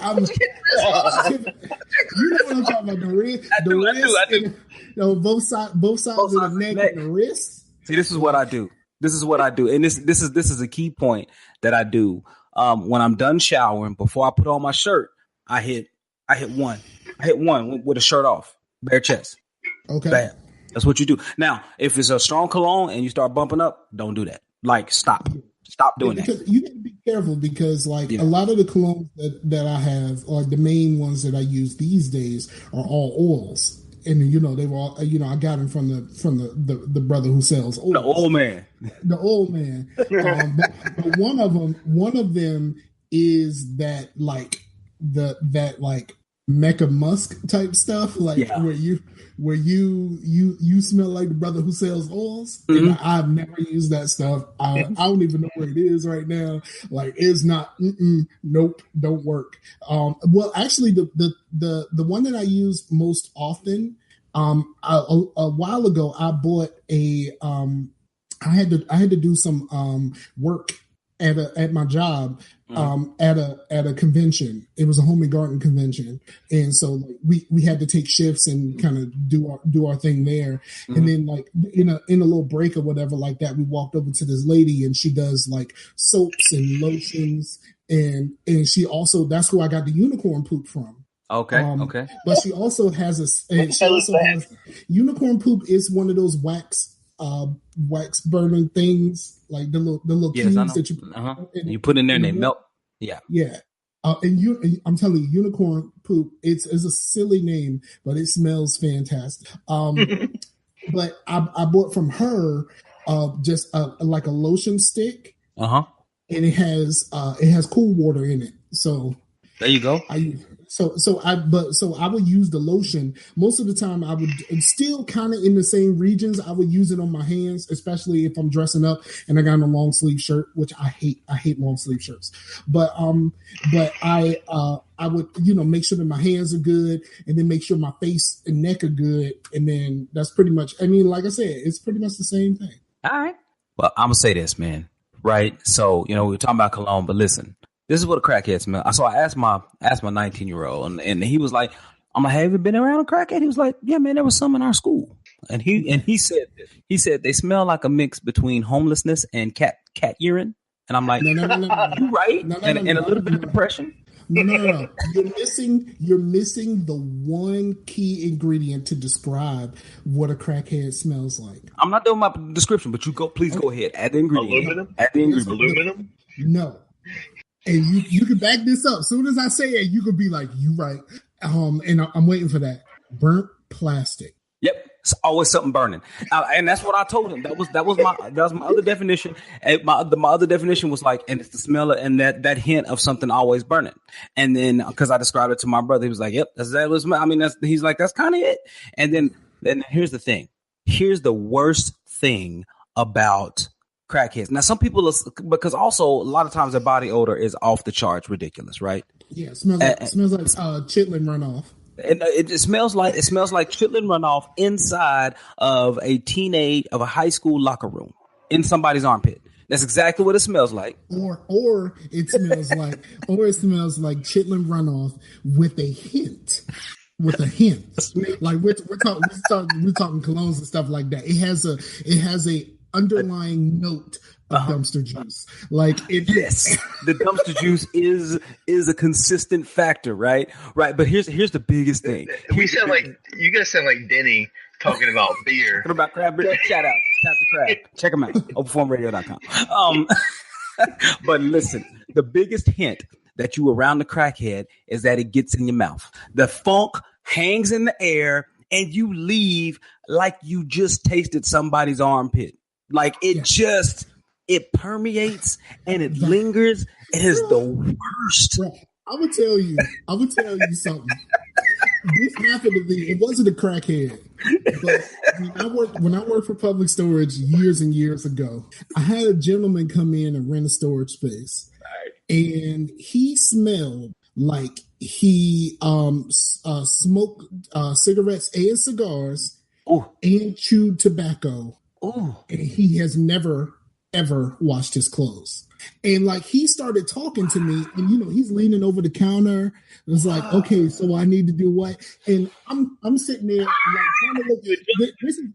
I'm, what I'm talking about, the wrist, I do. Both sides of the neck and the wrist. See, this is what I do. And this is a key point that I do. When I'm done showering, before I put on my shirt, I hit one. I hit one with a shirt off, bare chest. Okay. Bam. That's what you do. Now, if it's a strong cologne and you start bumping up, don't do that. Like, stop doing that. You got to be careful, because like a lot of the colognes that I have, or the main ones that I use these days, are all oils. And they were all, I got them from the brother who sells oils. The old man. But one of them is that like Mecca Musk type stuff, like where you smell like the brother who sells oils. Mm-hmm. And I've never used that stuff. I don't even know where it is right now. Like, it's not. Nope, don't work. Well, actually, the one that I use most often. A while ago, I bought a. I had to do some work at my job at a convention. It was a home and garden convention, and so like, we had to take shifts and kind of do our thing there. Mm-hmm. And then like in a little break or whatever like that, we walked over to this lady, and she does like soaps and lotions, and she also, that's who I got the unicorn poop from. Okay. Okay. But she also has unicorn poop is one of those wax burning things, like the little cubes that you put in there and they melt. Yeah. Yeah. And I'm telling you, unicorn poop, it's a silly name, but it smells fantastic. But I bought from her just like a lotion stick. And it has cool water in it. So there you go. So I would use the lotion most of the time. I would still kind of in the same regions. I would use it on my hands, especially if I'm dressing up and I got on a long sleeve shirt, which I hate. I hate long sleeve shirts. But I would make sure that my hands are good, and then make sure my face and neck are good, and then that's pretty much. I mean, like I said, it's pretty much the same thing. All right. Well, I'm gonna say this, man. Right. So we were talking about cologne, but listen. This is what a crackhead smell. So I asked my 19-year-old, and he was like, "I'm like, have you been around a crackhead?" He was like, "Yeah, man, there was some in our school." And he said they smell like a mix between homelessness and cat urine. And I'm like, no. You right? And a little bit of depression. No. You're missing the one key ingredient to describe what a crackhead smells like. I'm not doing my description, but please go ahead. Add the ingredient. Aluminum? Add the ingredient. Aluminum? No. And you can back this up. As soon as I say it, you could be like, you right. And I'm waiting for that. Burnt plastic. Yep. It's always something burning, and that's what I told him. That was my other definition. And my other definition was like, and it's the smell and that hint of something always burning. And then because I described it to my brother, he was like, "Yep, that was." I mean, he's like, "That's kind of it." And then here's the thing. Here's the worst thing about crackheads. Now, some people, because also a lot of times their body odor is off the charts, ridiculous, right? Yeah, it smells like chitlin runoff. And it smells like chitlin runoff inside of a high school locker room in somebody's armpit. That's exactly what it smells like. Or it smells like chitlin runoff with a hint. Like we're talking colognes and stuff like that. It has a underlying note of dumpster juice. Like yes, the dumpster juice is a consistent factor, right? Right. But here's the biggest thing. You guys sound like Denny talking about beer. Talking about crab beer. Shout out, Tap the Crab. Check them out. Openformradio.com. But listen, the biggest hint that you around the crackhead is that it gets in your mouth. The funk hangs in the air, and you leave like you just tasted somebody's armpit. Like it permeates and it lingers. It is the worst. I would tell you something. This happened to me. It wasn't a crackhead, but when I worked for Public Storage years and years ago, I had a gentleman come in and rent a storage space, and he smelled like he smoked cigarettes and cigars and chewed tobacco. And he has never, ever washed his clothes. And like he started talking to me, and he's leaning over the counter. It was like, okay, so I need to do what? And I'm sitting there like trying to look. This is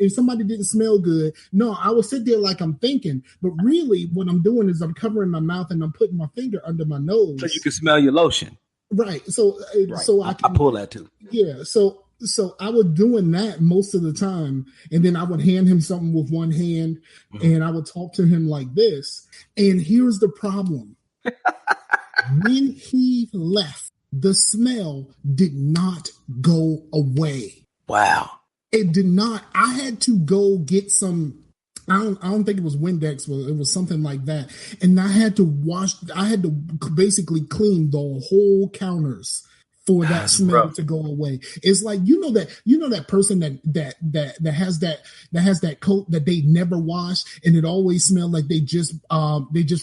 if somebody didn't smell good, no, I would sit there like I'm thinking, but really what I'm doing is I'm covering my mouth and I'm putting my finger under my nose so you can smell your lotion. Right. So I pull that too. Yeah. So I was doing that most of the time, and then I would hand him something with one hand, and I would talk to him like this. And here's the problem. When he left, the smell did not go away. Wow. It did not. I had to go get some, I don't think it was Windex, but it was something like that. And I had to basically clean the whole counters for that smell to go away. It's like that person that has that coat that they never wash and it always smells like they just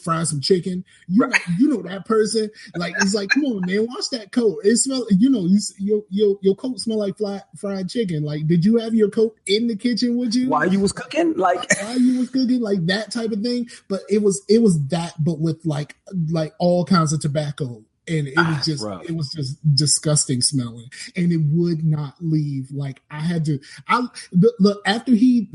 fried some chicken. You know that person. Like it's like, come on, man, wash that coat. It smells. Your coat smell like fried chicken. Like, did you have your coat in the kitchen with you while you was cooking? Like that type of thing. But it was that, but with like all kinds of tobacco. And it was just disgusting smelling, and it would not leave. Like I had to. Look, after he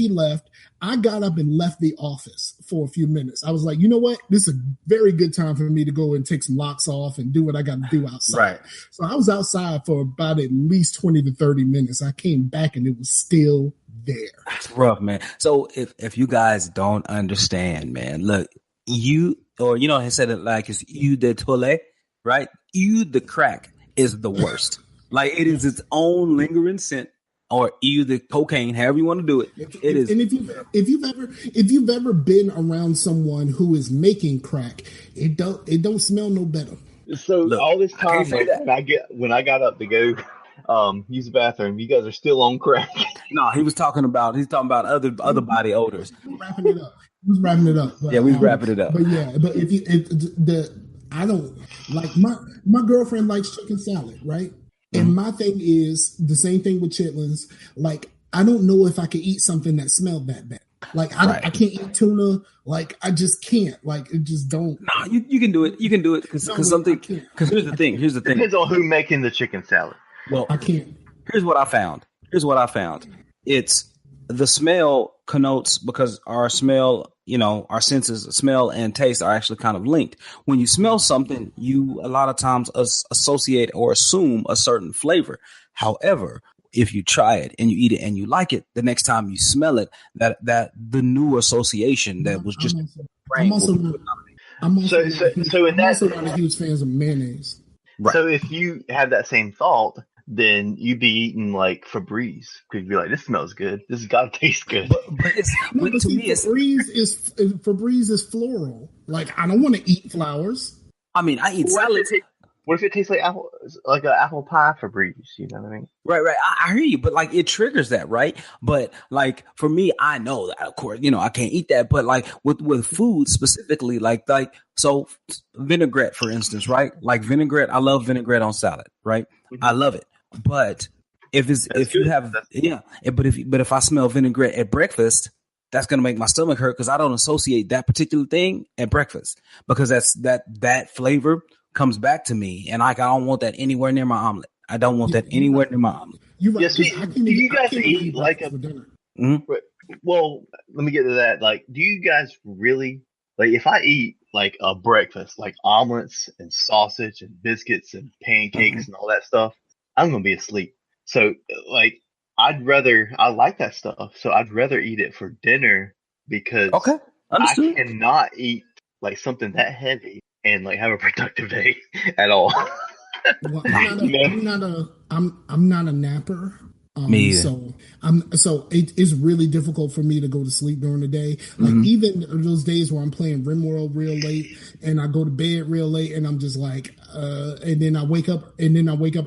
left, I got up and left the office for a few minutes. I was like, you know what? This is a very good time for me to go and take some locks off and do what I got to do outside. Right. So I was outside for about at least 20 to 30 minutes. I came back and it was still there. That's rough, man. So if you guys don't understand, man, look, I said it like it's eau de toilette, right? Eau de crack is the worst. Like it is its own lingering scent, or eau de cocaine, however you want to do it. It is. And if you've ever been around someone who is making crack, it don't smell no better. So look, all this time when I got up to go use the bathroom, you guys are still on crack. No, he's talking about other body odors. Wrapping it up. Who's wrapping it up? But, we're wrapping it up. But I don't like my girlfriend likes chicken salad, right? Mm-hmm. And my thing is the same thing with chitlins. Like I don't know if I could eat something that smelled that bad. Like I can't eat tuna. Like I just can't. Like it just don't. No, you can do it. You can do it because here's the thing. Depends on who making the chicken salad. Well, I can't. Here's what I found. It's the smell connotes, because our smell, our senses, smell and taste are actually kind of linked. When you smell something, you a lot of times associate or assume a certain flavor. However, if you try it and you eat it and you like it, the next time you smell it, that the new association that was just I'm also not a huge fan of mayonnaise. Right. So if you have that same thought, then you'd be eating like Febreze, because you'd be like, this smells good. This has got to taste good. But Febreze is floral. Like, I don't want to eat flowers. I mean, I eat salads. What if it tastes like apple, like an apple pie Febreze? You know what I mean? Right. I hear you, but like it triggers that, right? But like for me, I know that, of course, I can't eat that. But like with food specifically, like so vinaigrette, for instance, right? Like vinaigrette, I love vinaigrette on salad, right? Mm-hmm. I love it. But if I smell vinaigrette at breakfast, that's gonna make my stomach hurt, because I don't associate that particular thing at breakfast, because that flavor comes back to me, and I don't want that anywhere near my omelet. I don't want that anywhere near my omelet. You're right. Yes, do you guys eat like a dinner? Mm-hmm. Well, let me get to that. Like, do you guys really, like, if I eat like a breakfast, like omelets and sausage and biscuits and pancakes and all that stuff, I'm gonna be asleep. So like, I like that stuff, so I'd rather eat it for dinner, because I cannot eat like something that heavy and like have a productive day at all. Well, I'm not a napper. Me either. So it is really difficult for me to go to sleep during the day. Like even those days where I'm playing RimWorld real late and I go to bed real late and I'm just like, and then I wake up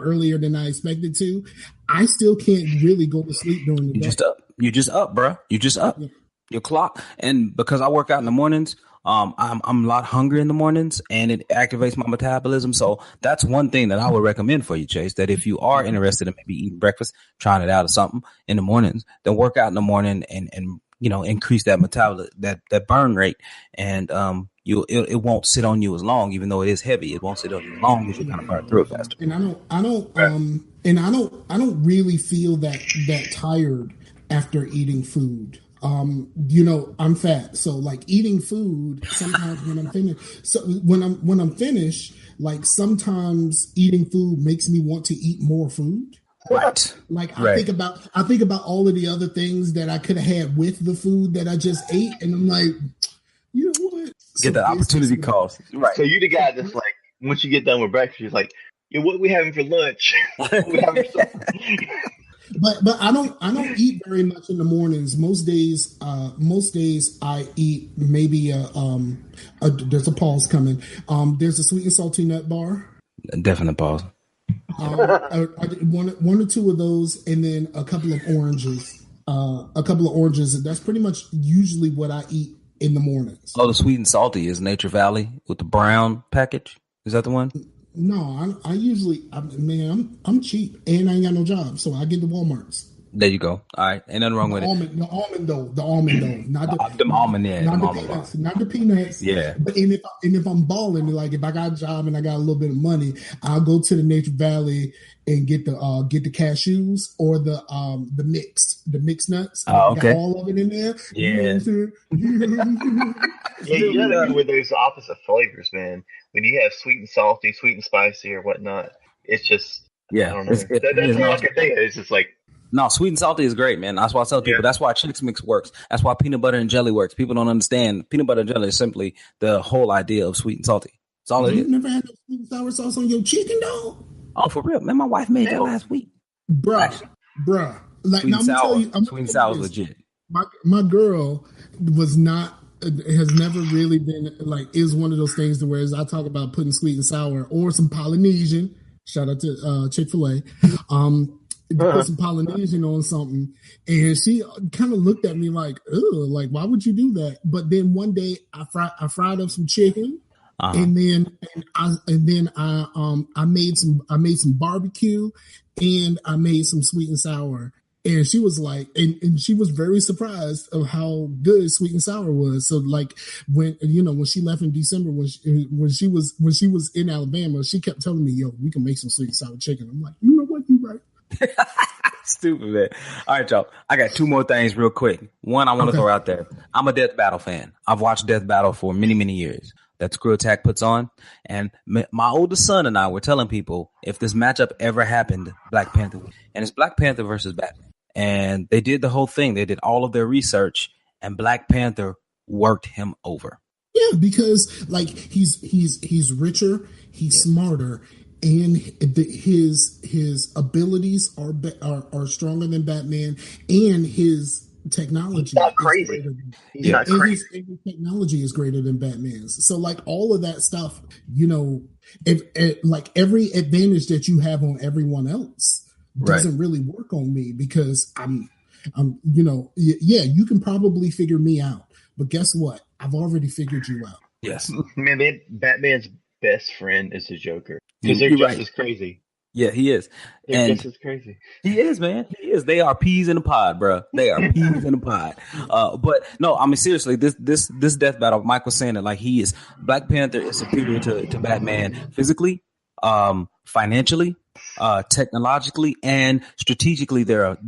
earlier than I expected to. I still can't really go to sleep during the day. You just up, bro. You just up. Yeah. Your clock. And because I work out in the mornings, I'm a lot hungry in the mornings, and it activates my metabolism. So that's one thing that I would recommend for you, Chase, that if you are interested in maybe eating breakfast, trying it out or something in the mornings, then work out in the morning and increase that metabolism, that burn rate. And it won't sit on you as long, even though it is heavy. It won't sit on you as long, because you kind of burn through it faster. And I don't really feel that tired after eating food. I'm fat, so like eating food sometimes when I'm finished, like sometimes eating food makes me want to eat more food. Right. Like I think about all of the other things that I could have had with the food that I just ate, and I'm like, you know what? Get the opportunity cost. Right. So you the guy that's like, once you get done with breakfast, you're like, yeah, what are we having for lunch? What we having for supper? But I don't eat very much in the mornings. Most days I eat maybe there's a pause coming. There's a sweet and salty nut bar. A definite pause. I did one or two of those, and then a couple of oranges. That's pretty much usually what I eat in the mornings. Oh, the sweet and salty is Nature Valley with the brown package. Is that the one? No, I'm cheap and I ain't got no job, so I get the Walmarts. There you go. All right, ain't nothing wrong with it. The almond though, not the peanuts. Yeah. But if I'm balling, like if I got a job and I got a little bit of money, I'll go to the Nature Valley and get the cashews or the mixed nuts. Oh, okay. Got all of it in there. Yeah. Yeah, you gotta go with those opposite flavors, man. When you have sweet and salty, sweet and spicy, or whatnot, it's just I don't know. That's all I can think of. It's just like. No, sweet and salty is great, man. That's why I tell people. That's why Chex Mix works. That's why peanut butter and jelly works. People don't understand. Peanut butter and jelly is simply the whole idea of sweet and salty. That's all it is. You never had no sweet and sour sauce on your chicken, though? Oh, for real, man. My wife made that last week. Bruh. Like, sweet and sour. Sweet and sour is legit. My girl has never really been like, is one of those things to where as I talk about putting sweet and sour or some Polynesian, shout out to Chick-fil-A, put some Polynesian on something, and she kind of looked at me like, ugh, like, why would you do that? But then one day I fried up some chicken, and then I made some barbecue, and I made some sweet and sour. And she was like, and she was very surprised of how good sweet and sour was. So like when she left in December, when she was in Alabama, she kept telling me, "Yo, we can make some sweet and sour chicken." I'm like, you know what, you right. Stupid, man. All right, y'all. I got two more things real quick. One I want to throw out there. I'm a Death Battle fan. I've watched Death Battle for many, many years. That Screw Attack puts on. And my oldest son and I were telling people if this matchup ever happened, Black Panther. And it's Black Panther versus Batman. And they did the whole thing. They did all of their research, and Black Panther worked him over. Yeah, because like he's richer, he's smarter, and his abilities are stronger than Batman, and his technology He's not crazy. He's not crazy. His technology is greater than Batman's. So like all of that stuff, if like every advantage that you have on everyone else doesn't really work on me, because I'm you can probably figure me out, but guess what? I've already figured you out. Yes. Man, Batman's best friend is the Joker. Because they're just as crazy. Yeah, he is. They're just as crazy. He is, man. He is. They are peas in a pod, bro. They are peas in a pod. But no, I mean, seriously, this Death Battle, Mike was saying that like Black Panther is superior to Batman physically, financially, technologically, and strategically. They're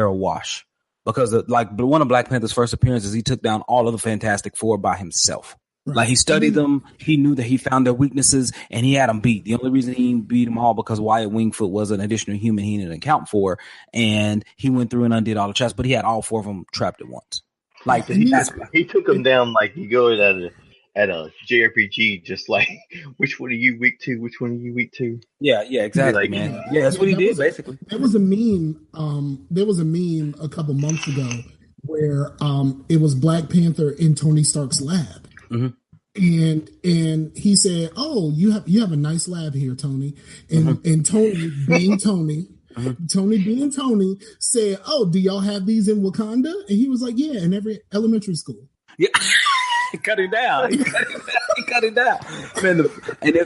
a wash. Because one of Black Panther's first appearances, he took down all of the Fantastic Four by himself. Right. Like he studied them, he knew that he found their weaknesses, and he had them beat. The only reason he beat them all because Wyatt Wingfoot was an additional human he didn't account for, and he went through and undid all the traps. But he had all four of them trapped at once. Like he took them down like you go at a JRPG, just like which one are you weak to? Which one are you weak to? Yeah, exactly, man. Yeah, that's what he did basically. There was a meme. There was a meme a couple months ago where it was Black Panther in Tony Stark's lab. Mm-hmm. And he said, "Oh, you have a nice lab here, Tony." And Tony being Tony, Tony being Tony said, "Oh, do y'all have these in Wakanda?" And he was like, "Yeah, in every elementary school." Yeah. He cut it down. He cut it down. Man, and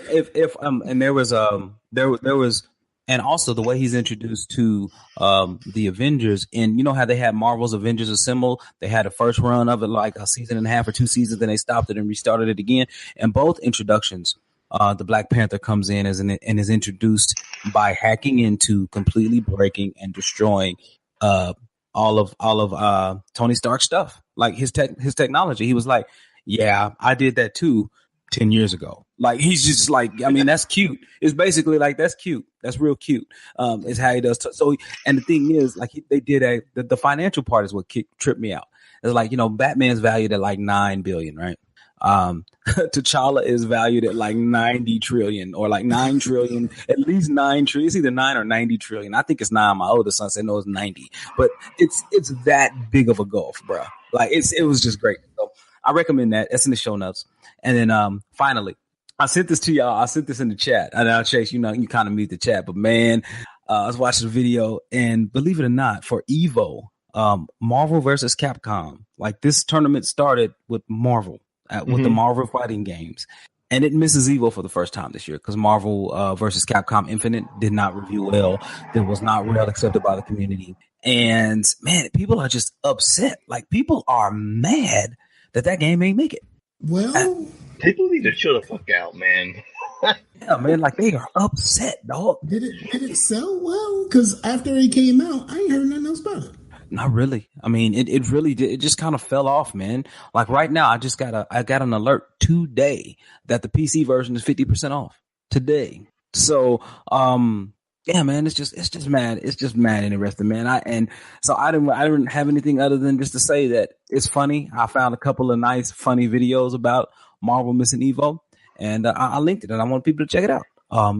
and there was and also the way he's introduced to the Avengers, and you know how they had Marvel's Avengers Assemble, they had a first run of it like a season and a half or 2 seasons, then they stopped it and restarted it again. And both introductions, the Black Panther comes in and is introduced by hacking into, completely breaking and destroying all of Tony Stark's stuff, like his technology. He was like, "Yeah, I did that too 10 years ago." Like he's just like, I mean, that's cute. It's basically like, that's cute. That's real cute. Is how he does. So, and the thing is, like they did the financial part is what tripped me out. It's like, Batman's valued at like $9 billion, right? T'Challa is valued at like 90 trillion or like 9 trillion, at least 9 trillion. It's either 9 or 90 trillion. I think it's 9. My oldest son said no, it's 90, but it's that big of a gulf, bro. Like it was just great. So I recommend that. It's in the show notes. And then, finally, I sent this to y'all. I sent this in the chat. I know, Chase, you kind of mute the chat, but man, I was watching the video, and believe it or not, for Evo, Marvel versus Capcom, like this tournament started with Marvel, with the Marvel fighting games, and it misses Evo for the first time this year because Marvel versus Capcom Infinite did not review well. It was not well accepted by the community, and man, people are just upset. Like people are mad that game ain't make it. Well, people need to chill the fuck out, man. Yeah, man, like they are upset, dog. Did it sell well? Because after it came out, I ain't heard nothing else about it. Not really. I mean, it really did. It just kind of fell off, man. Like right now, I got an alert today that the PC version is 50% off today. So, yeah, man, it's just mad. It's just mad interesting, man. So I didn't have anything other than just to say that it's funny. I found a couple of nice, funny videos about Marvel missing Evo, and I linked it, and I want people to check it out.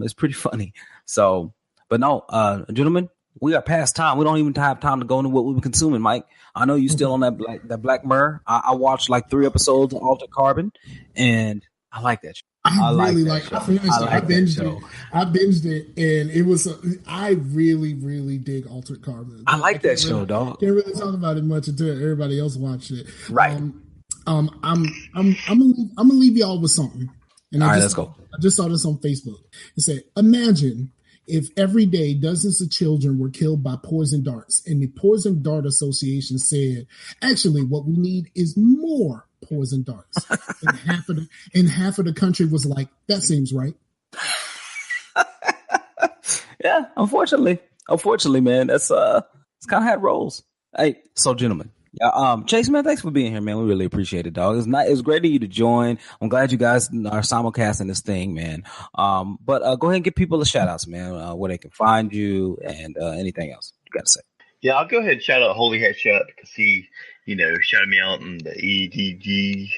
It's pretty funny. So, but no, gentlemen, we are past time. We don't even have time to go into what we were consuming, Mike. I know you're still on that Black Mirror. I watched like 3 episodes of Altered Carbon, and I like that show. I binged it, and it was. I really, really dig Altered Carbon. I like that show, dog. Can't really talk about it much until everybody else watched it. Right. I'm gonna leave y'all with something. And all right, let's go. I just saw this on Facebook. It said, "Imagine if every day dozens of children were killed by poison darts, and the Poison Dart Association said, actually, what we need is more poison darts." and half of the country was like, "That seems right." Yeah, unfortunately, Unfortunately, man, that's it's kind of how it rolls. Hey, so gentlemen. Yeah, Chase, man, thanks for being here, man. We really appreciate it, dog. It's great of you to join. I'm glad you guys are simulcasting this thing, man. But go ahead and give people a shout outs, man, where they can find you and anything else you got to say. Yeah, I'll go ahead and shout out Holy Head Shut because he, shouted me out in the EDG.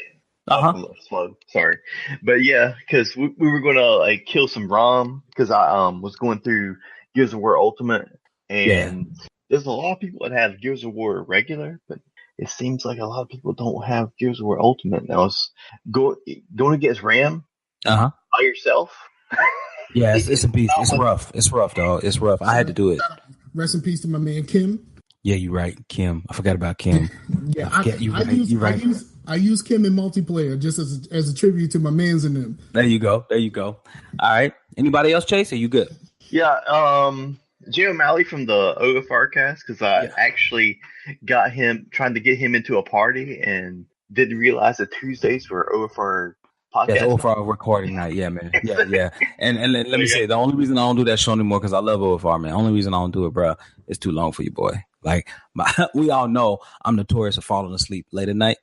I'm a little slow, sorry, but yeah, because we were gonna kill some ROM because I was going through Gears of War Ultimate, and there's a lot of people that have Gears of War regular, but it seems like a lot of people don't have Gears of War Ultimate. Now it's going against RAM by yourself. Yeah, it's a beast. It's rough. It's rough, dog. It's rough. I had to do it. Rest in peace to my man Kim. Yeah, you're right, Kim. I forgot about Kim. I use Kim in multiplayer just as a tribute to my mans in them. There you go. All right. Anybody else, Chase? Are you good? Yeah. Jay O'Malley from the OFR cast, because I actually got him trying to get him into a party and didn't realize that Tuesdays were OFR podcast. Yeah, OFR recording night. Yeah, man. Yeah. And let me say, the only reason I don't do that show anymore because I love OFR, man. Only reason I don't do it, bro, it's too long for you, boy. Like we all know, I'm notorious for falling asleep late at night,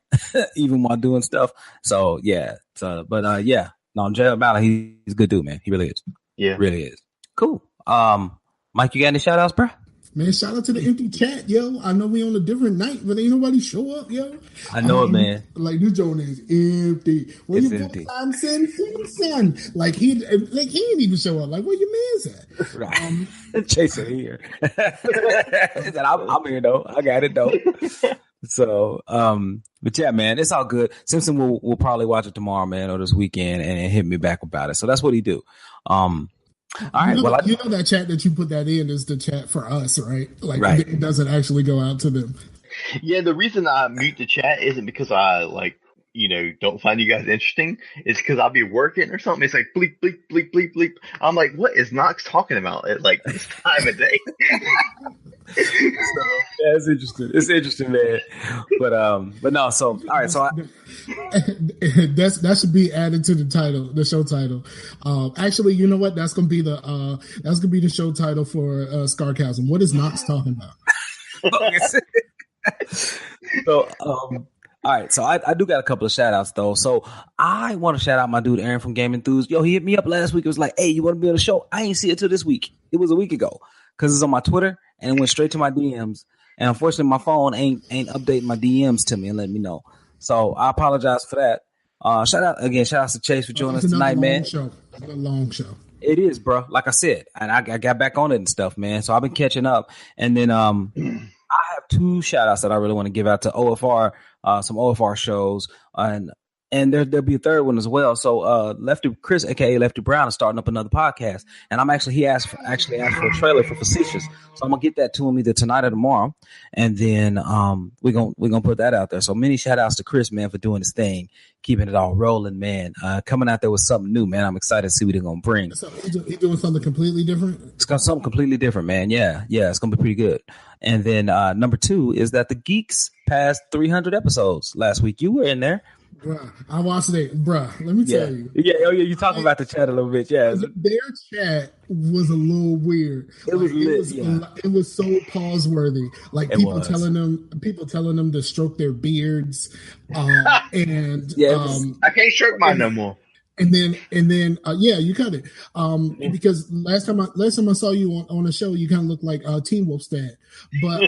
even while doing stuff. So yeah. No, Jay O'Malley, he's a good dude, man. He really is. Yeah, really is. Cool. Mike, you got any shout outs, bro? Man, shout out to the empty chat, yo. I know we on a different night, but ain't nobody show up, yo. I know it, man. Like this joint is empty. Where it's you empty. Son? Like he didn't even show up. Like where your man's at? Right. Chase it here. He said, I'm here though. I got it though. So, but yeah, man, it's all good. Simpson will probably watch it tomorrow, man, or this weekend, and hit me back about it. So that's what he do. All right. You know that chat that you put that in is the chat for us, right? Like it doesn't actually go out to them. Yeah, the reason I mute the chat isn't because I don't find you guys interesting. It's because I'll be working or something. It's like bleep bleep bleep bleep bleep. I'm like, what is Knox talking about at like this time of day? So, yeah, it's interesting. It's interesting, man. But no. So all right. So that should be added to the show title. Actually, you know what? That's gonna be the show title for Scarcasm. What is Knox talking about? So all right, so I do got a couple of shout outs though. So I want to shout out my dude Aaron from Game Enthused. Yo, he hit me up last week. It was like, hey, you want to be on the show? I ain't see it till this week. It was a week ago because it's on my Twitter and it went straight to my DMs. And unfortunately, my phone ain't updating my DMs to me and letting me know. So I apologize for that. Shout out to Chase for joining us tonight, man. It's a long show. It is, bro. Like I said, and I got back on it and stuff, man. So I've been catching up. And then I have two shout outs that I really want to give out to OFR, some OFR shows, and there'll be a third one as well. So Lefty Chris, aka Lefty Brown, is starting up another podcast, and he asked for a trailer for Facetious, so I'm gonna get that to him either tonight or tomorrow, and then we're gonna put that out there. So many shout outs to Chris, man, for doing his thing, keeping it all rolling, man. Coming out there with something new, man. I'm excited to see what they're gonna bring. So he's doing something completely different. It's got something completely different, man. Yeah, it's gonna be pretty good. And then number 2 is that the Geeks passed 300 episodes last week. You were in there. Bruh, I watched it. Bruh, let me tell you. Yeah, you talking about the chat a little bit. Yeah. Their chat was a little weird. It was so pause-worthy. Like people telling them to stroke their beards. And I can't stroke mine no more. And then, you cut it. Because last time I saw you on the show, you kind of looked like Teen Wolf's dad. But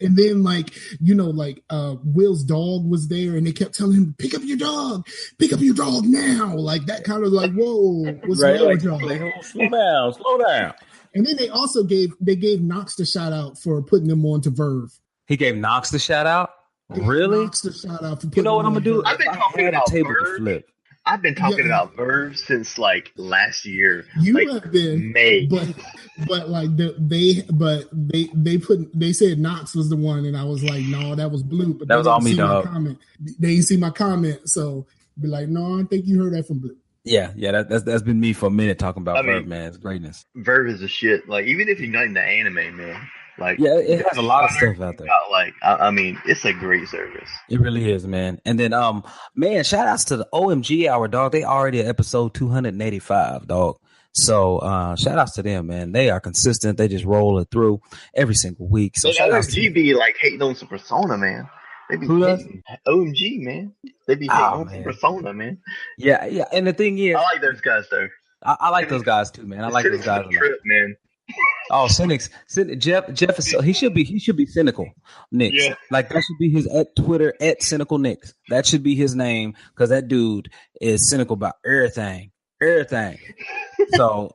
and then Will's dog was there, and they kept telling him, "Pick up your dog now!" Like that kind of like, whoa, what's wrong with y'all? Slow down. And then they also gave Knox the shout out for putting them on to Verve. He gave Knox the shout out. Really? Knox the shout out for you know what I'm gonna do? I've been talking about Verve. I've been talking about Verve since like last year. You have been May, but like they said Knox was the one, and I was like, no, that was Blue. But that was all me, dog. They didn't see my comment, so be like, no, I think you heard that from Blue. Yeah, that's been me for a minute talking about Verve, man. It's greatness. Verve is the shit. Like even if you're not into anime, man. Like it has a lot of stuff out there. It's a great service. It really is, man. And then man, shout outs to the OMG Hour, dog. They already at episode 285, dog. So shout outs to them, man. They are consistent. They just roll it through every single week. So Man, shout outs to OMG be like hating on some persona, man. They be hating OMG, man. They be hating on some persona, man. Yeah, yeah. And the thing is, I like those guys though. I like those guys too, man. I like those guys a lot. Trip, man. Oh, Cynics. Jeff is he should be cynical Nicks. Yeah. Like that should be his at Twitter at cynical Nicks. That should be his name because that dude is cynical about everything. So,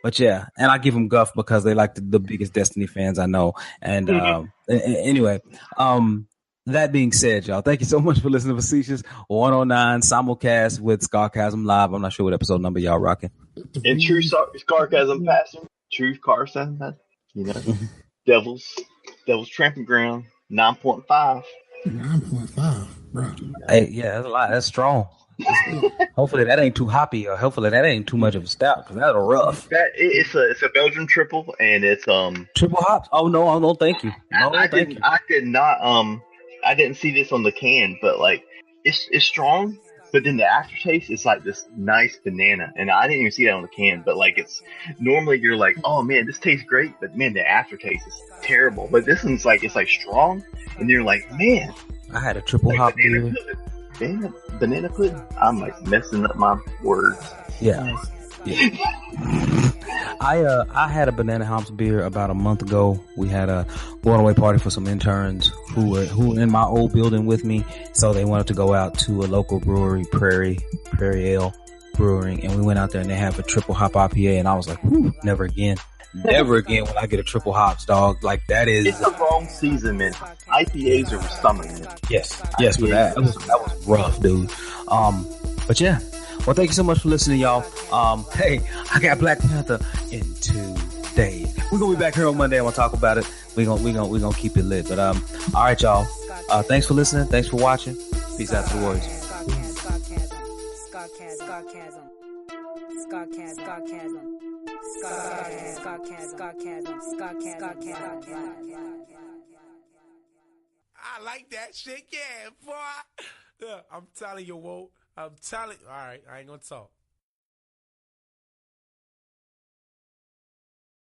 but yeah, and I give him guff because they like the biggest Destiny fans I know. And anyway, that being said, y'all, thank you so much for listening to Facetious 109 simulcast with Scarcasm Live. I'm not sure what episode number y'all rocking. And true Scarcasm passing. True Carson, you know, Devil's Tramping Ground, 9.5. 9.5, bro. Hey, yeah, that's a lot. That's strong. Hopefully that ain't too hoppy, or hopefully that ain't too much of a stout, because that's rough. It's a Belgian triple, and it's triple hops. Oh no, thank you. No, I did not I didn't see this on the can, but like it's strong. But then the aftertaste is like this nice banana, and I didn't even see that on the can. But like it's normally you're like, oh man, this tastes great, but man, the aftertaste is terrible. But this one's like it's like strong, and you're like, man, I had a triple hop beer. Banana pudding. I'm like messing up my words. Yeah. I had a banana hops beer about a month ago. We had a going away party for some interns who were in my old building with me. So they wanted to go out to a local brewery, Prairie Ale Brewing, and we went out there and they have a triple hop IPA, and I was like, whew, never again when I get a triple hops, dog. Like that is it's the wrong season, man. IPAs are summer, man. Yes, but that was rough, dude. But yeah. Well, thank you so much for listening, y'all. Hey, I got Black Panther in 2 days. We're gonna be back here on Monday. I'm gonna talk about it. We're gonna keep it lit. But all right, y'all. Thanks for listening. Thanks for watching. Peace out to the warriors. I like that shit, yeah, boy. Yeah, I'm telling you, Whoa. I'm telling. All right, I ain't gonna talk.